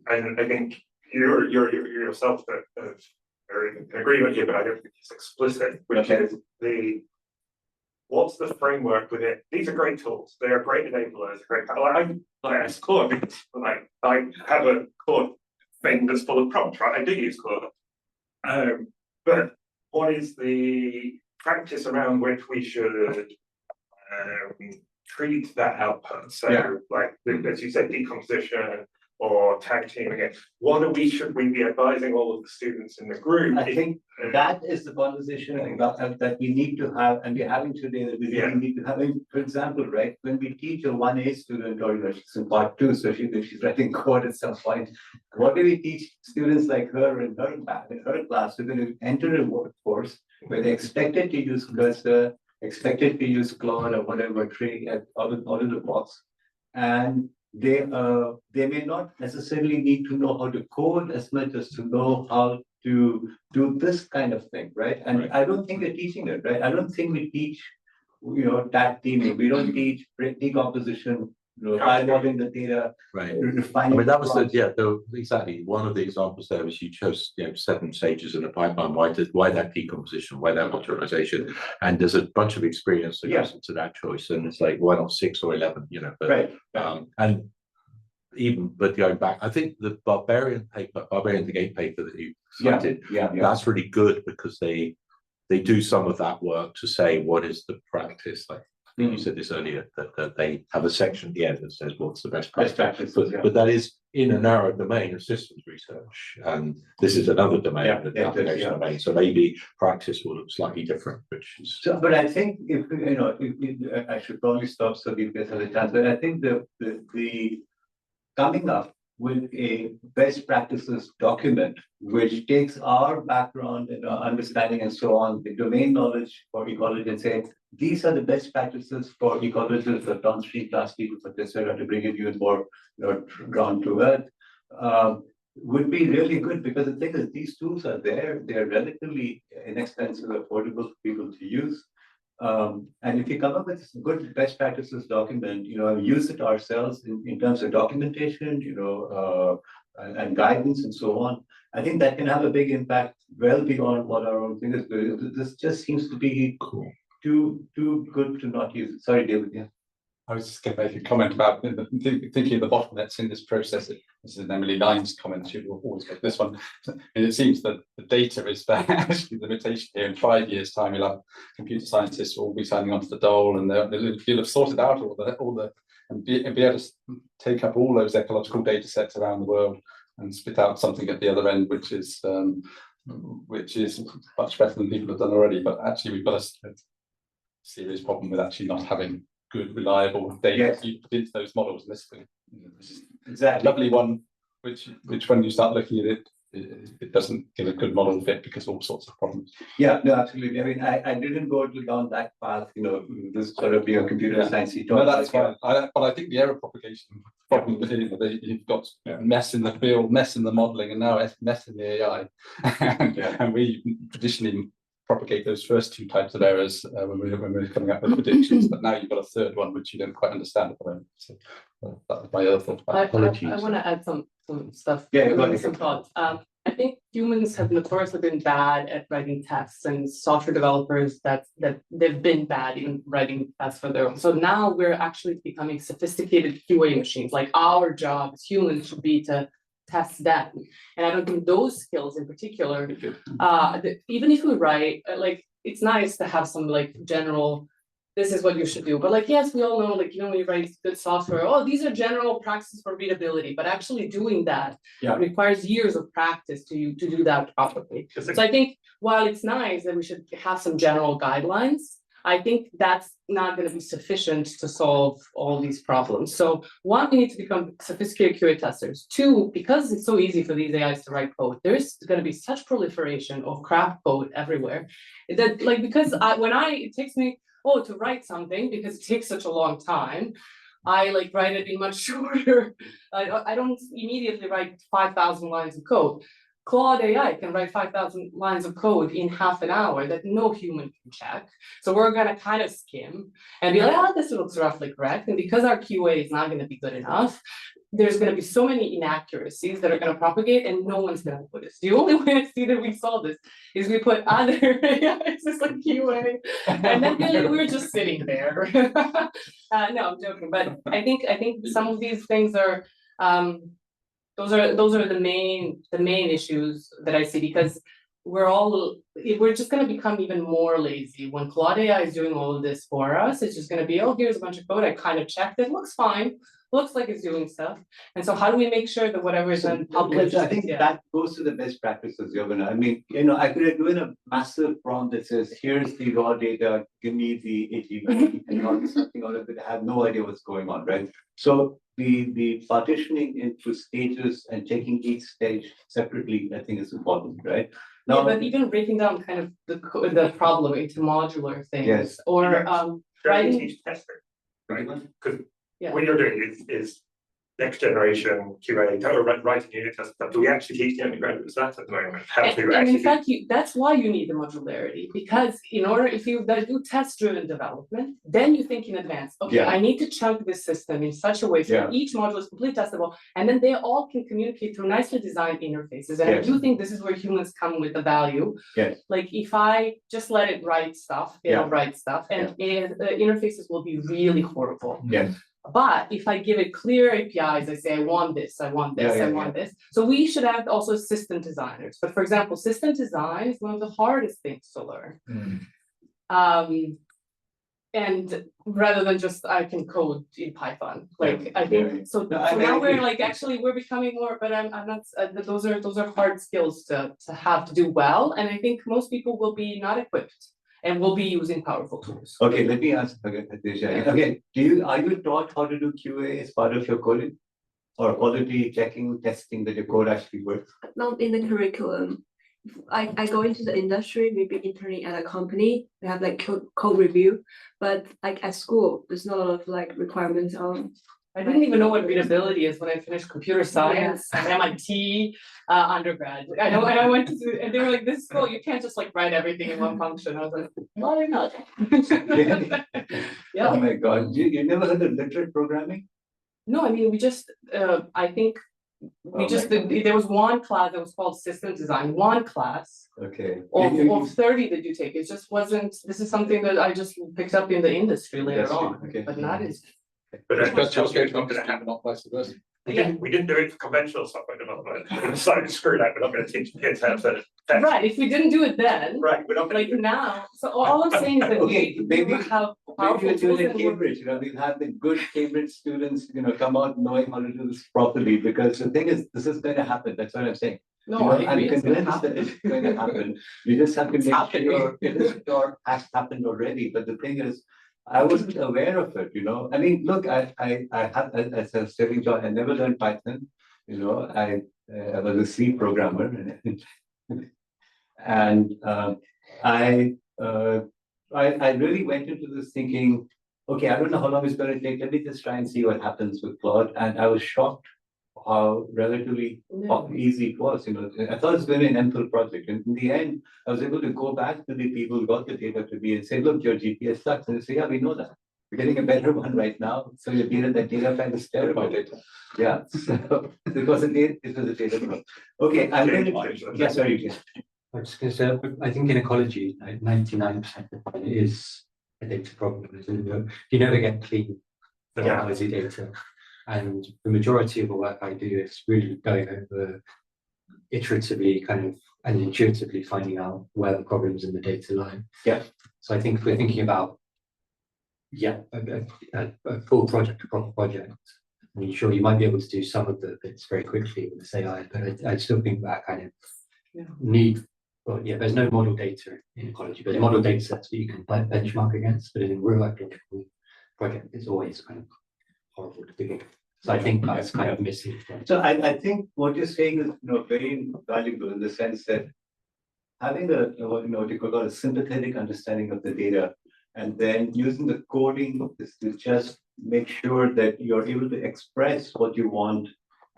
and I think you're yourself that are in agreement here, but I don't think it's explicit, which is what's the framework with it? These are great tools. They are great enablers. Great. I use Claude because I have a Claude thing that's full of prompts, right? I do use Claude. But what is the practice around which we should treat that output? So Yeah. like, as you said, decomposition or tag teaming it. Should we be advising all of the students in the group? I think that is the conversation that we need to have, and we're having today, that we really need to have. For example, right, when we teach a 1A student, or she's in part 2, so she's writing code at some point, what do we teach students like her in her class who are going to enter a workforce where they're expected to use cursor, expected to use Claude or whatever, tree out of the box, and they may not necessarily need to know how to code as much as to know how to do this kind of thing, right? And I don't think we're teaching it, right? I don't think we teach, tag teaming. We don't teach decomposition, eyeballing the data, Right. refining. I mean, that was exactly one of the examples there was you chose 7 stages in the pipeline. Why that decomposition? Why that modularization? And there's a bunch of experience that goes into that choice, and it's like, why not 6 or 11? But, right. But going back, I think the Barbarian the Gate paper that you cited, that's really good because they do some of that work to say what is the practice like. You said this earlier that they have a section at the end that says what's the best practice. But that is in a narrow domain of systems research, and this is another domain, the application domain. So maybe practice will look slightly different, which is. So, but I think if I should probably stop so we get a chance. But I think the coming up with a best practices document, which takes our background and our understanding and so on, the domain knowledge for ecology, and say, these are the best practices for ecologists or downstream class people for Tessera to bring it even more ground to earth, would be really good, because the thing is, these tools are there, they're relatively inexpensive, affordable for people to use. And if you come up with a good best practices document, use it ourselves in terms of documentation, and guidance and so on, I think that can have a big impact well beyond what our own thing is. This just seems to be too good to not use it. Sorry, David. Yeah. I was just going to make a comment about thinking of the bottlenecks in this process. This is Emily Lyne's comment. You will always get this one. And it seems that the data is actually the limitation here. In 5 years' time, you'll have computer scientists will be signing onto the dole, and you'll have sorted out all the and be able to take up all those ecological data sets around the world and spit out something at the other end, which is much better than people have done already. But actually, we've got a serious problem with actually not having good, reliable data to put into those models. And this is exactly a lovely one, which when you start looking at it, it doesn't give a good model fit because of all sorts of problems. Yeah, no, absolutely. I mean, I didn't go down that path, this sort of being a computer science. No, that's fine. But I think the error propagation problem with it, you've got mess in the field, mess in the modeling, and now mess in the AI. And we traditionally propagate those first 2 types of errors when we're coming up with predictions, but now you've got a third one which you don't quite understand at the moment. So that was my other thought. I want to add some stuff. Some thoughts. I think humans have notoriously been bad at writing tests, and software developers that they've been bad in writing tests for their own. So now we're actually becoming sophisticated QA machines. Like, our job as humans should be to test them, and I don't think those skills in particular, even if we write, it's nice to have some general, this is what you should do, but yes, we all know, when you write good software, these are general practices for readability, but actually doing that requires years of practice to do that properly. So I think while it's nice that we should have some general guidelines, I think that's not going to be sufficient to solve all these problems. So 1, we need to become sophisticated QA testers. 2, because it's so easy for these AIs to write code, there's going to be such proliferation of crap code everywhere that it takes me to write something, because it takes such a long time, I write it in much shorter. I don't immediately write 5,000 lines of code. Claude AI can write 5,000 lines of code in half an hour that no human can check. So we're going to kind of skim and be like, this looks roughly correct. And because our QA is not going to be good enough, there's going to be so many inaccuracies that are going to propagate, and no one's going to notice. The only way to see that we solve this is we put other it's just like QA, and then we're just sitting there. No, I'm joking, but I think some of these things are those are the main issues that I see, because we're just gonna become even more lazy. When Claude AI is doing all of this for us, it's just gonna be, oh, here's a bunch of code, I kind of checked it, looks fine, looks like it's doing stuff. And so how do we make sure that whatever is then published? I think yeah. that goes to the best practices, Yogana. I mean, you know, I could have given a massive prompt that says, here's the raw data, give me the AGV and all something out of it. I have no idea what's going on, right? So the partitioning into stages and taking each stage separately, I think is important, right? Yeah, Now, but even breaking down kind of the problem into modular things, Yes. or Don't you writing, teach testing, right? Because Yeah. what you're doing is next generation QA, writing unit test stuff. Do we actually teach the undergraduates that at the moment? How to and in actually fact, that's why you need the modularity, because in order, if you do test-driven development, then you think in advance, okay, Yeah. I need to chunk this system in such a way so that each module is completely testable, and then they all can communicate through nicely designed interfaces. And I Yes. do think this is where humans come with the value. Yes. Like if I just let it write stuff, it'll write stuff, and the interfaces will be really horrible. yes, But if I give it clear APIs, I say, I want this, I want this, Yeah, I yeah, want this. So we should have also system designers. But for example, system design is one of the hardest things to learn. And rather than just I can code in Python, like I think so. No, So I now agree. we're like actually we're becoming more, but I'm not. Those are hard skills to have to do well, and I think most people will be not equipped and will be using powerful tools. Okay, let me ask again, Adesha. Okay, are you taught how to do QA as part of your coding? Or quality checking, testing that your code actually works? Not in the curriculum. I go into the industry, maybe interning at a company, we have like code review, but like at school, there's not a lot of like requirements on. I didn't even know what readability is when I finished computer science at MIT undergrad. I went to, and they were like, this is cool, you can't just like write everything in one function. I was like, no, you're not. Oh my God, you never heard of literate programming? No, I mean, we just, I think, we Oh just, my God. there was one class that was called system design, one class Okay. of 30 that you take. It just wasn't, this is something that I just picked up in the industry later Industry, on, okay. but not in. But That's just going to not gonna happen. not vice versa. We didn't do it for conventional software development. We decided to screw that. We're not going to teach kids how to test. Right, if we didn't do it then, Right, we're not going like to do it. now, so all I'm saying is that Okay, we maybe- have Maybe powerful you're tools doing in and we're- Cambridge, we've had the good Cambridge students, come out knowing how to do this properly, because the thing is, this is going to happen, that's what I'm saying. No, I I'm agree, it's gonna convinced that happen. it's going to happen, you just have to It's make happening. sure it is or has happened already, but the thing is, I wasn't aware of it, I mean, look, I have, as a saving job, I never learned Python, I was a C programmer, and I really went into this thinking, okay, I don't know how long it's going to take. Let me just try and see what happens with Claude. And I was shocked how relatively easy it was. I thought it was going to be an MPhil project. And in the end, I was able to go back to the people who got the data to me and say, look, your GPS sucks. And they say, yeah, we know that. We're getting a better one right now. So your data file is terrible. Yeah. So it was a data problem. Okay, I'm going to. Yeah, sorry. Yeah. I was going to say, I think in ecology, 99% of it is a data problem. You never get clean, noisy data. And the majority of the work I do is really going over iteratively and intuitively finding out where the problems in the data lie. Yeah. So I think if we're thinking about, a full project, a proper project, I mean, sure, you might be able to do some of the bits very quickly with this AI, but I still think that kind of need. Well, there's no model data in ecology, but there's model data sets that you can benchmark against. But in a real ecological project, it's always kind of horrible to begin. So I think that's kind of missing. So I think what you're saying is very valuable in the sense that having what you call a sympathetic understanding of the data, and then using the coding is to just make sure that you're able to express what you want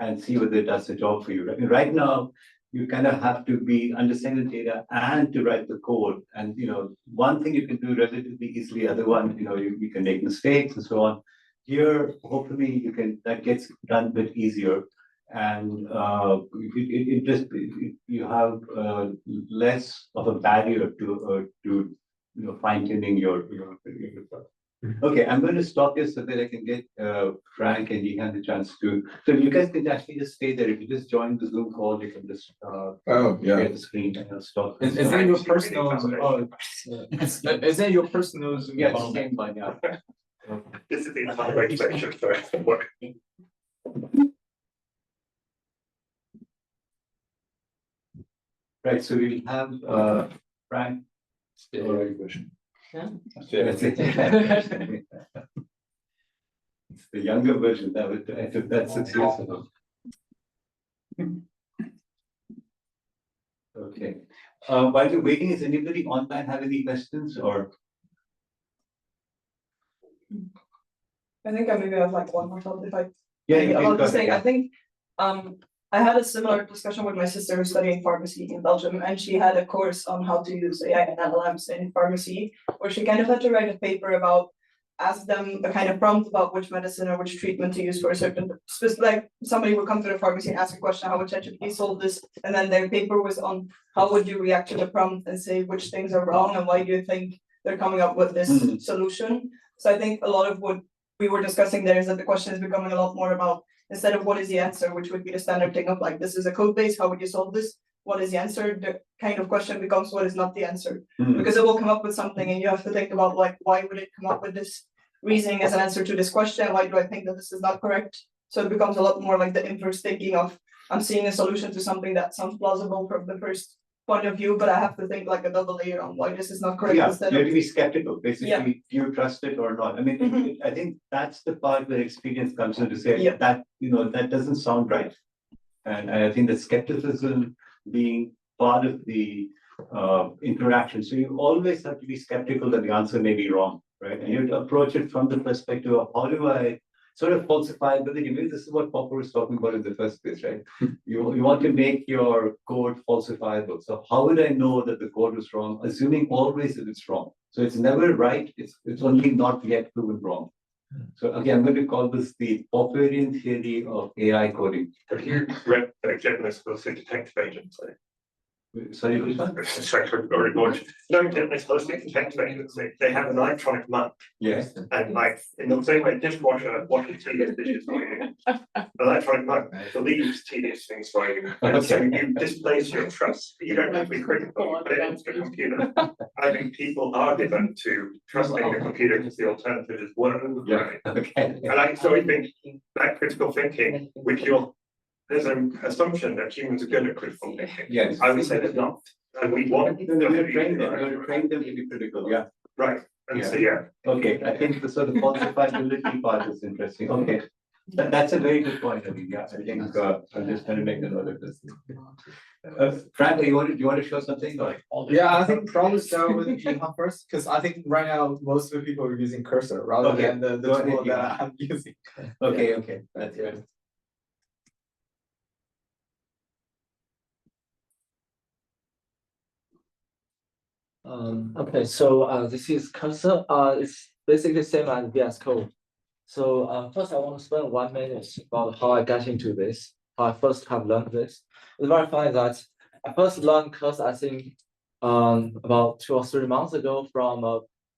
and see whether it does the job for you. Right now, you kind of have to be understanding the data and to write the code. And one thing you can do relatively easily, other one, you can make mistakes and so on. Here, hopefully, that gets done a bit easier, and you have less of a barrier to fine tuning your Okay, I'm going to stop here so that I can get Frank and Yihan the chance to. So you guys can actually just stay there. If you just join the Zoom call, you can just share the screen and I'll stop. Is that your personal? Is that your personal? Zoom Yeah, account? same one, yeah. This is the entire section, so. Right, so we'll have Frank. version. Yeah. It's the younger version, that would, I took that 6 years ago. Okay, while you're waiting, is anybody online have any questions or? I think I maybe have like one more thought if I. Yeah, you can About go this thing, I ahead. think, I had a similar discussion with my sister who's studying pharmacy in Belgium, and she had a course on how to use AI and LLMs in pharmacy, where she kind of had to write a paper about, ask them a kind of prompt about which medicine or which treatment to use for a certain, like somebody would come to the pharmacy and ask a question, how would ChatGPT solve this? And then their paper was on how would you react to the prompt and say which things are wrong and why do you think they're coming up with this solution? So I think a lot of what we were discussing there is that the question is becoming a lot more about, instead of what is the answer, which would be the standard thing of like, this is a code base, how would you solve this? What is the answer? The kind of question becomes what is not the answer, because it will come up with something and you have to think about like, why would it come up with this reasoning as an answer to this question? Why do I think that this is not correct? So it becomes a lot more like the inverse thinking of, I'm seeing a solution to something that sounds plausible from the first point of view, but I have to think like a double layer on why this is not correct. Yeah, Instead you have of, to be skeptical, basically, Yeah. do you trust it or not? I mean, I think that's the part where experience comes in to say Yeah. that, that doesn't sound right. And I think the skepticism being part of the interaction, so you always have to be skeptical that the answer may be wrong, right? And you have to approach it from the perspective of how do I sort of falsifiability. Maybe this is what Popper was talking about in the first place, right? You want to make your code falsifiable. So how would I know that the code is wrong? Assuming always that it's wrong. So it's never right. It's only not yet proven wrong. So again, I'm going to call this the Popperian theory of AI coding. Have you read Generalist Hosting Detective Agency? Sorry, which one? Or launch. No, Generalist Hosting Detective Agency. They have an electronic mug. Yes. And like, in the same way, dishwasher washes tedious dishes for you. Electronic mug believes tedious things for you. And so you displace your trust. You don't have to be critical, you put it into the computer. I think people are given to trusting the computer because the alternative is work. Yeah. Right? Okay. And I think that critical thinking, with there's an assumption that humans are good at critical thinking. Yes. I would say they're not. And we want. You're going to train them. You're going to train them to be critical. Yeah. Right. And so, yeah. Okay. I think the sort of falsifiability part is interesting. Okay. That's a very good point. I mean, yeah, I think I'm just trying to make a note of this. Frank, do you want to show something? Or? Yeah, I think probably start with Jihan first, because I think right now most of the people are using cursor rather Okay. than the Go ahead, tool Jihan. that I'm using. Okay. That's good. Okay, so this is cursor. It's basically same as VS Code. So first I want to spend 1 minute about how I got into this, how I first have learned this. It's very funny that I first learned cursor, I think, about 2 or 3 months ago from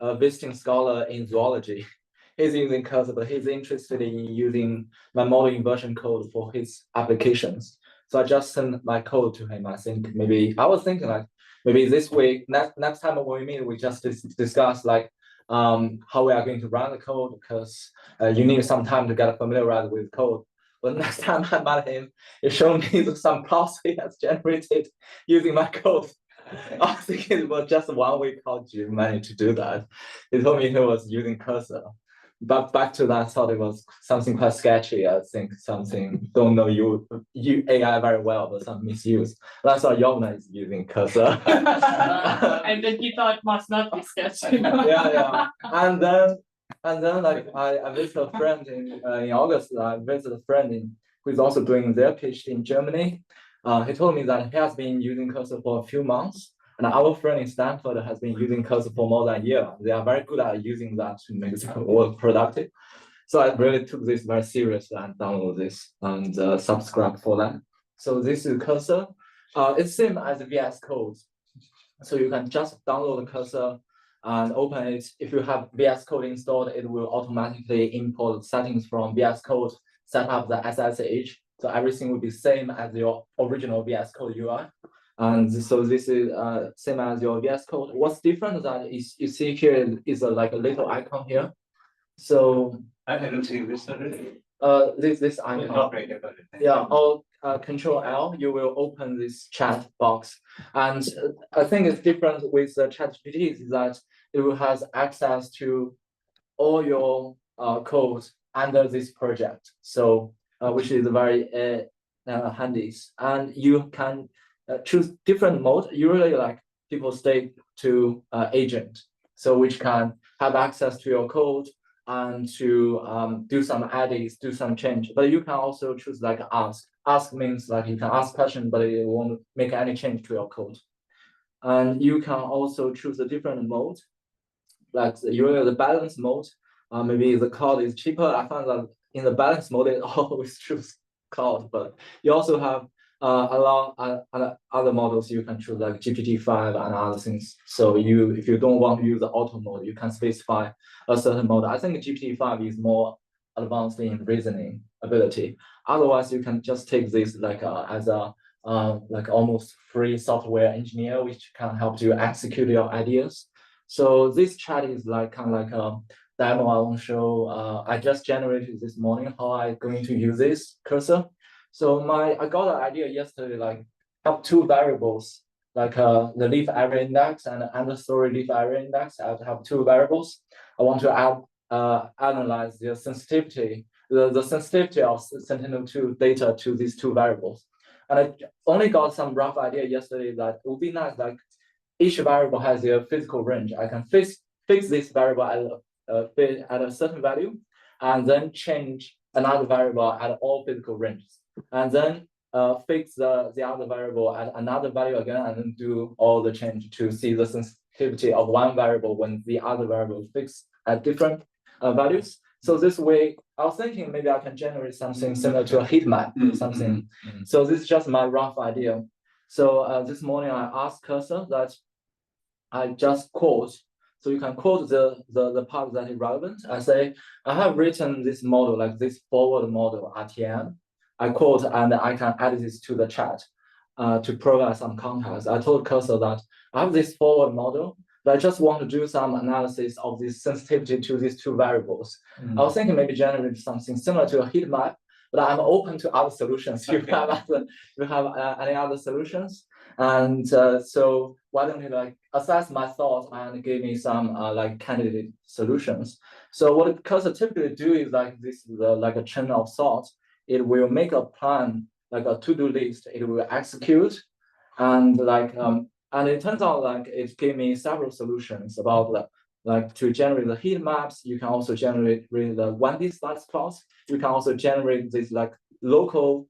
a visiting scholar in zoology. He's using cursor, but he's interested in using my model inversion code for his applications. So I just sent my code to him. I think I was thinking like, maybe this week, next time when we meet, we just discuss like how we are going to run the code, because you need some time to get familiarized with code. But next time I met him, he showed me some plots he has generated using my code. I was thinking it was just 1 week how did you manage to do that? He told me he was using cursor. But back to that, I thought it was something quite sketchy. I think something, don't know you AI very well, but some misuse. That's why Yomna is using cursor. And then he thought must not be sketchy. Yeah. And then like I visited a friend in August. I visited a friend who is also doing their PhD in Germany. He told me that he has been using cursor for a few months. And our friend in Stanford has been using cursor for more than a year. They are very good at using that to make the work productive. So I really took this very seriously and download this and subscribe for that. So this is cursor. It's same as VS Code. So you can just download the cursor and open it. If you have VS Code installed, it will automatically import settings from VS Code, set up the SSH. So everything will be same as your original VS Code UI. And so this is same as your VS Code. What's different that is you see here is like a little icon here. So I don't see this already. This icon. Not right about it. Yeah, or Control L, you will open this chat box. And I think it's different with the ChatGPT is that it will have access to all your code under this project. So which is very handy. And you can choose different mode. Usually like people stay to agent, so which can have access to your code and to do some edits, do some change. But you can also choose like ask. Ask means like you can ask question, but it won't make any change to your code. And you can also choose a different mode, like the balance mode. Maybe the cloud is cheaper. I found that in the balance mode, it always choose cloud, but you also have a lot of other models you can choose like GPT-5 and other things. So if you don't want to use the auto mode, you can specify a certain mode. I think GPT-5 is more advanced in reasoning ability. Otherwise, you can just take this like as a like almost free software engineer, which can help you execute your ideas. So this chat is like kind of like a demo I want to show. I just generated this morning how I'm going to use this cursor. So I got an idea yesterday, like have two variables, like the leaf area index and the understory leaf area index. I have two variables. I want to analyze the sensitivity, the sensitivity of Sentinel-2 data to these two variables. And I only got some rough idea yesterday that it would be nice, like each variable has a physical range. I can fix this variable at a certain value, and then change another variable at all physical ranges, and then fix the other variable at another value again, and then do all the change to see the sensitivity of one variable when the other variable is fixed at different values. So this way, I was thinking maybe I can generate something similar to a heat map or something. So this is just my rough idea. So this morning I asked Cursor that I just quote. So you can quote the part that is relevant. I say, I have written this model, like this forward model RTM. I quote, and I can add this to the chat to provide some context. I told Cursor that I have this forward model, but I just want to do some analysis of this sensitivity to these two variables. I was thinking maybe generate something similar to a heat map, but I'm open to other solutions. If you have any other solutions, and so why don't you like assess my thoughts and give me some like candidate solutions? So what Cursor typically do is like this, like a chain of thought. It will make a plan, like a to-do list. It will execute, and like and it turns out like it gave me several solutions about like to generate the heat maps. You can also generate really the 1D slice plots. You can also generate these like local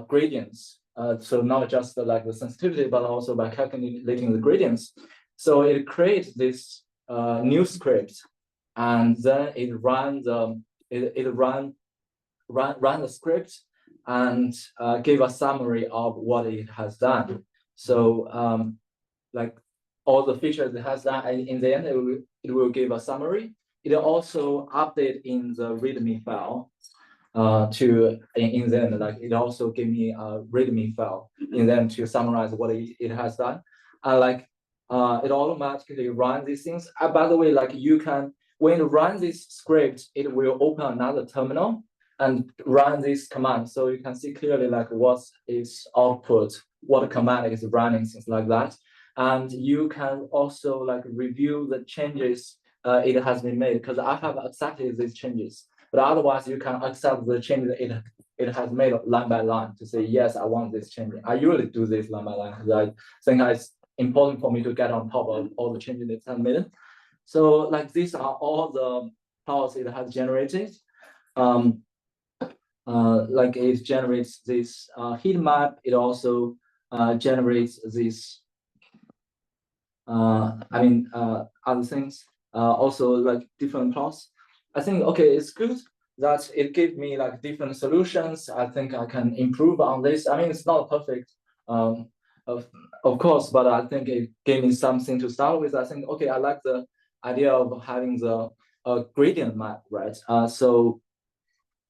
gradients. So not just like the sensitivity, but also by calculating the gradients. So it creates this new script, and then it runs run the script and give a summary of what it has done. So like all the features it has done, and in the end it will give a summary. It also update in the README file in the end, like it also gave me a README file in them to summarize what it has done. Like it automatically runs these things. By the way, like you can, when you run this script, it will open another terminal and run this command. So you can see clearly like what is output, what command is running, things like that. And you can also like review the changes it has been made, because I have accepted these changes. But otherwise, you can accept the changes it has made line by line to say, yes, I want this change. I usually do this line by line because I think it's important for me to get on top of all the changes it has made. So like these are all the plots it has generated. Like it generates this heat map. It also generates this, other things, also like different plots. I think, okay, it's good that it gave me like different solutions. I think I can improve on this. I mean, it's not perfect, of course, but I think it gave me something to start with. I think, okay, I like the idea of having the gradient map, right? So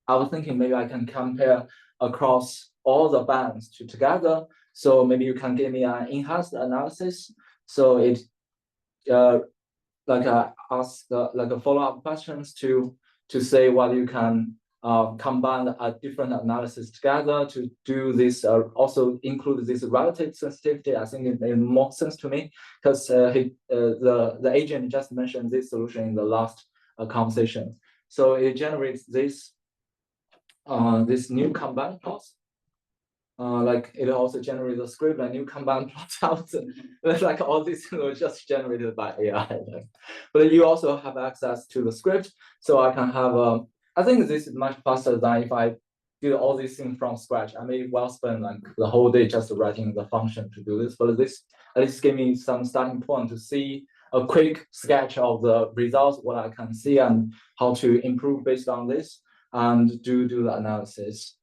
I was thinking maybe I can compare across all the bands together. So maybe you can give me an enhanced analysis. So it ask like a follow-up questions to say whether you can combine a different analysis together to do this, also include this relative sensitivity. I think it made more sense to me because the agent just mentioned this solution in the last conversation. So it generates this new combined plots. Like it also generates a script and new combined plots out. Like all these were just generated by AI. But you also have access to the script, so I can have I think this is much faster than if I did all these things from scratch. I may well spend like the whole day just writing the function to do this, but this at least give me some starting point to see a quick sketch of the results, what I can see and how to improve based on this and do the analysis.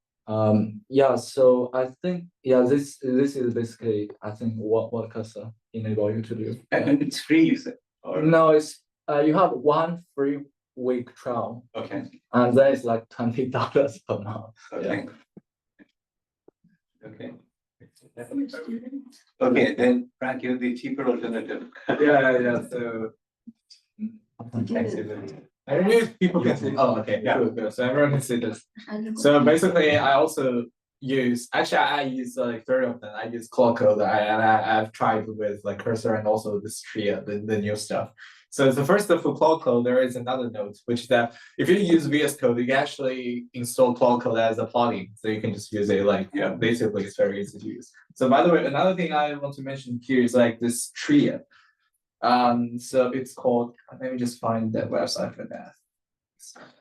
Yeah, so I think this is basically I think what Cursor enable you to do. And it's free, you said? Or... No, it's you have 1 free week trial. Okay. And that is like $20 per month. Okay. Okay. Okay, then Frank, you're the cheaper alternative. Yeah. So I don't know if people can see. Oh, okay. Yeah. Cool. So everyone can see this. So basically, I also use. Actually, I use like 3 of them. I use Claude, and I've tried with like Cursor and also this Tria, the new stuff. So the first for Claude, there is another note, which is that if you use VS Code, you can actually install Claude as a plugin. So you can just use it like, basically it's very easy to use. So by the way, another thing I want to mention here is like this Tria. So it's called, let me just find that website for that.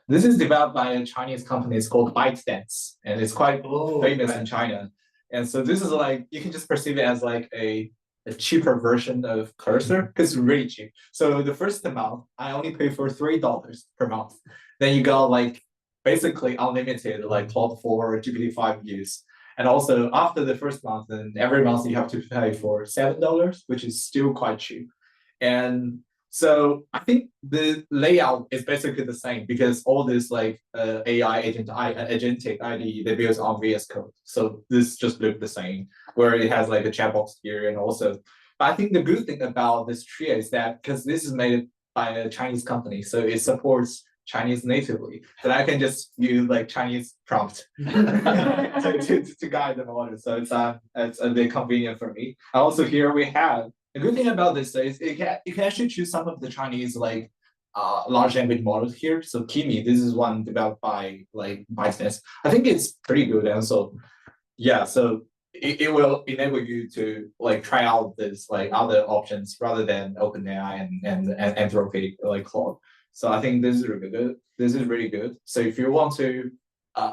This is developed by a Chinese company. It's called ByteDance, and it's quite famous in China. And so this is like, you can just perceive it as like a cheaper version of Cursor because it's really cheap. So the first month, I only pay for $3 per month. Then you got like basically unlimited like Claude 4 or GPT-5 use. And also after the first month, then every month you have to pay for $7, which is still quite cheap. And so I think the layout is basically the same because all this like AI agentic IDE, they built on VS Code. So this just looks the same, where it has like a chat box here and also. But I think the good thing about this Tria is that because this is made by a Chinese company, so it supports Chinese natively. But I can just use like Chinese prompt to guide the model. So it's a bit convenient for me. Also here we have. The good thing about this is you can actually choose some of the Chinese like large language models here. So Kimi, this is one developed by like ByteDance. I think it's pretty good, and so so it will enable you to like try out this like other options rather than OpenAI and Anthropic like Claude. So I think this is really good. This is really good. So if you want to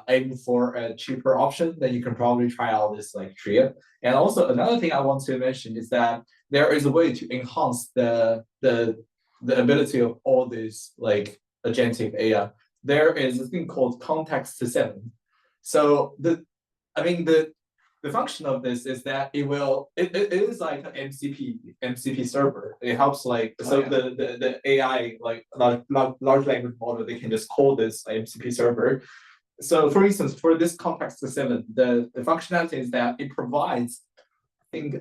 aim for a cheaper option, then you can probably try out this like Tria. And also another thing I want to mention is that there is a way to enhance the ability of all this like agentic AI. There is a thing called context to 7. So the function of this is that it is like an MCP server. It helps like the AI like large language model, they can just call this MCP server. So for instance, for this context to 7, the functionality is that it provides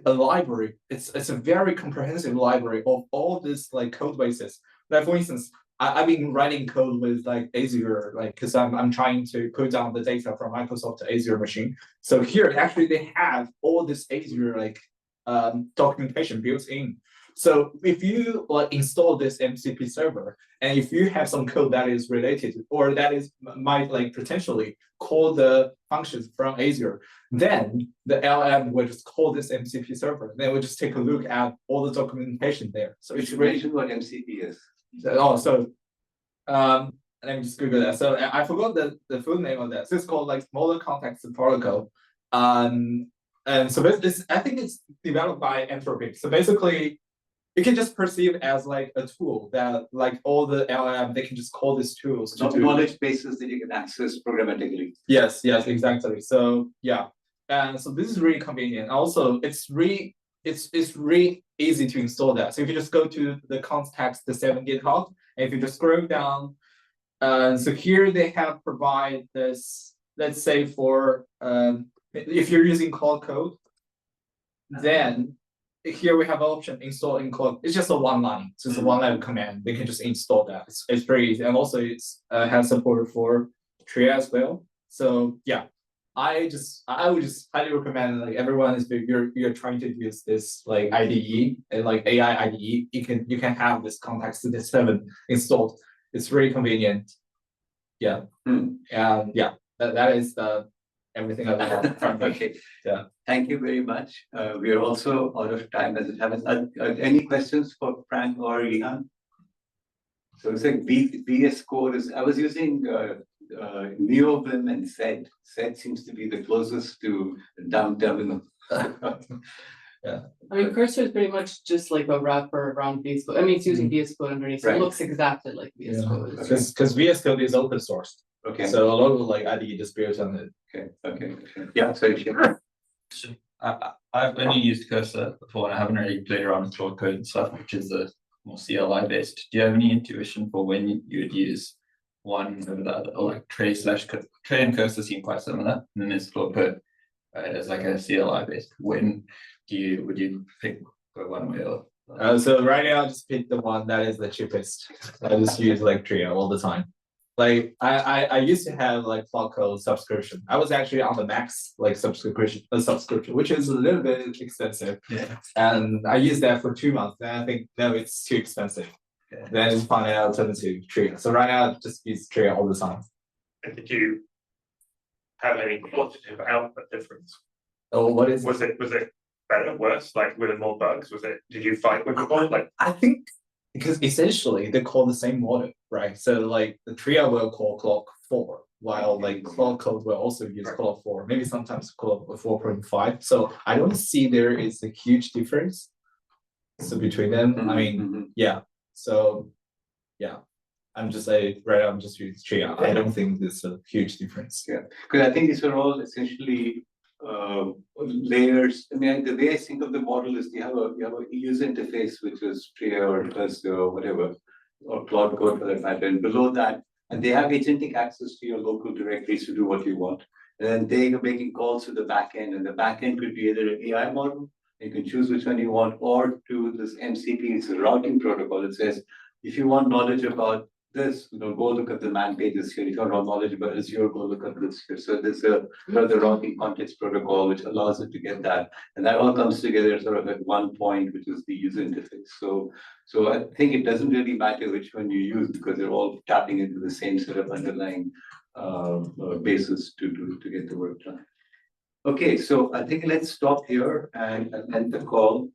a library. It's a very comprehensive library of all this like code bases. Like for instance, I've been writing code with like Azure, like because I'm trying to put down the data from Microsoft to Azure machine. So here actually they have all this Azure like documentation built in. So if you like install this MCP server, and if you have some code that is related or that is might like potentially call the functions from Azure, then the LM will just call this MCP server. Then we'll just take a look at all the documentation there. So it's really what MCP is. Let me just Google that. So I forgot the full name of that. So it's called like Smaller Context Protocol. And so this I think it's developed by Anthropic. So basically, you can just perceive as like a tool that like all the LLM, they can just call these tools to do knowledge bases that you can access programmatically. Yes, exactly. So yeah. And so this is really convenient. Also, it's really it's really easy to install that. So if you just go to the context, the 7 GitHub, and if you just scroll down, so here they have provide this, let's say for if you're using Claude code, then here we have an option install in Claude. It's just a one line, so it's a one line command. They can just install that. It's very easy, and also it's has support for Tria as well. So yeah, I would just highly recommend, like, everyone is, if you're trying to use this like IDE and like AI IDE, you can have this context to 7 installed. It's really convenient. Yeah. And yeah, that is everything I want. Okay. Yeah. Thank you very much. We are also out of time as it happens. Any questions for Frank or Ihan? So it's like VS Code is, I was using NeoVim and Zed. Zed seems to be the closest to dumb terminal. Yeah. I mean, Cursor is pretty much just like a wrapper around VS Code. I mean, it's using VS Code underneath, so Right. it looks exactly like VS Code. Because VS Code is open source. Okay. So a lot of like IDE just built on it. Okay. Yeah, sorry, sure. I've only used Cursor before, and I haven't really played around with Claude Code and stuff, which is the more CLI based. Do you have any intuition for when you would use one over the other, or like Tray and Cursor seem quite similar, and then there's Claude Code as like a CLI based. When would you think go one way or? So right now I just pick the one that is the cheapest. I just use like Tria all the time. Like I used to have like Claude Code subscription. I was actually on the Max like subscription, which is a little bit expensive. Yeah. And I used that for 2 months. And I think no, it's too expensive. Okay. Then it's finally an alternative Tria. So right now I just use Tria all the time. And did you have any quantitative output difference? Oh, what is Was it better or worse? Like, were there more bugs? Did you fight with the one? Like, I think because essentially they call the same model, right? So like the Tria will call Claude 4, while like Claude Code will also use Claude 4, maybe sometimes Claude 4.5. So I don't see there is a huge difference. So between them, I mean, yeah. So yeah, I'm just using Tria. I don't think there's a huge difference. Yeah, because I think these are all essentially layers. I mean, the way I think of the model is you have a user interface, which is Tria or Cursor or whatever, or Claude Code for that matter, and below that, and they have agentic access to your local directories to do what you want. And then they are making calls to the backend, and the backend could be either an AI model, you can choose which one you want, or to this MCP, it's a routing protocol. It says, if you want knowledge about this, go look at the man pages here. If you want knowledge about Azure, go look at this here. So there's the routing context protocol, which allows it to get that. And that all comes together sort of at one point, which is the user interface. So I think it doesn't really matter which one you use, because they're all tapping into the same sort of underlying basis to get the work done. Okay, so I think let's stop here and end the call.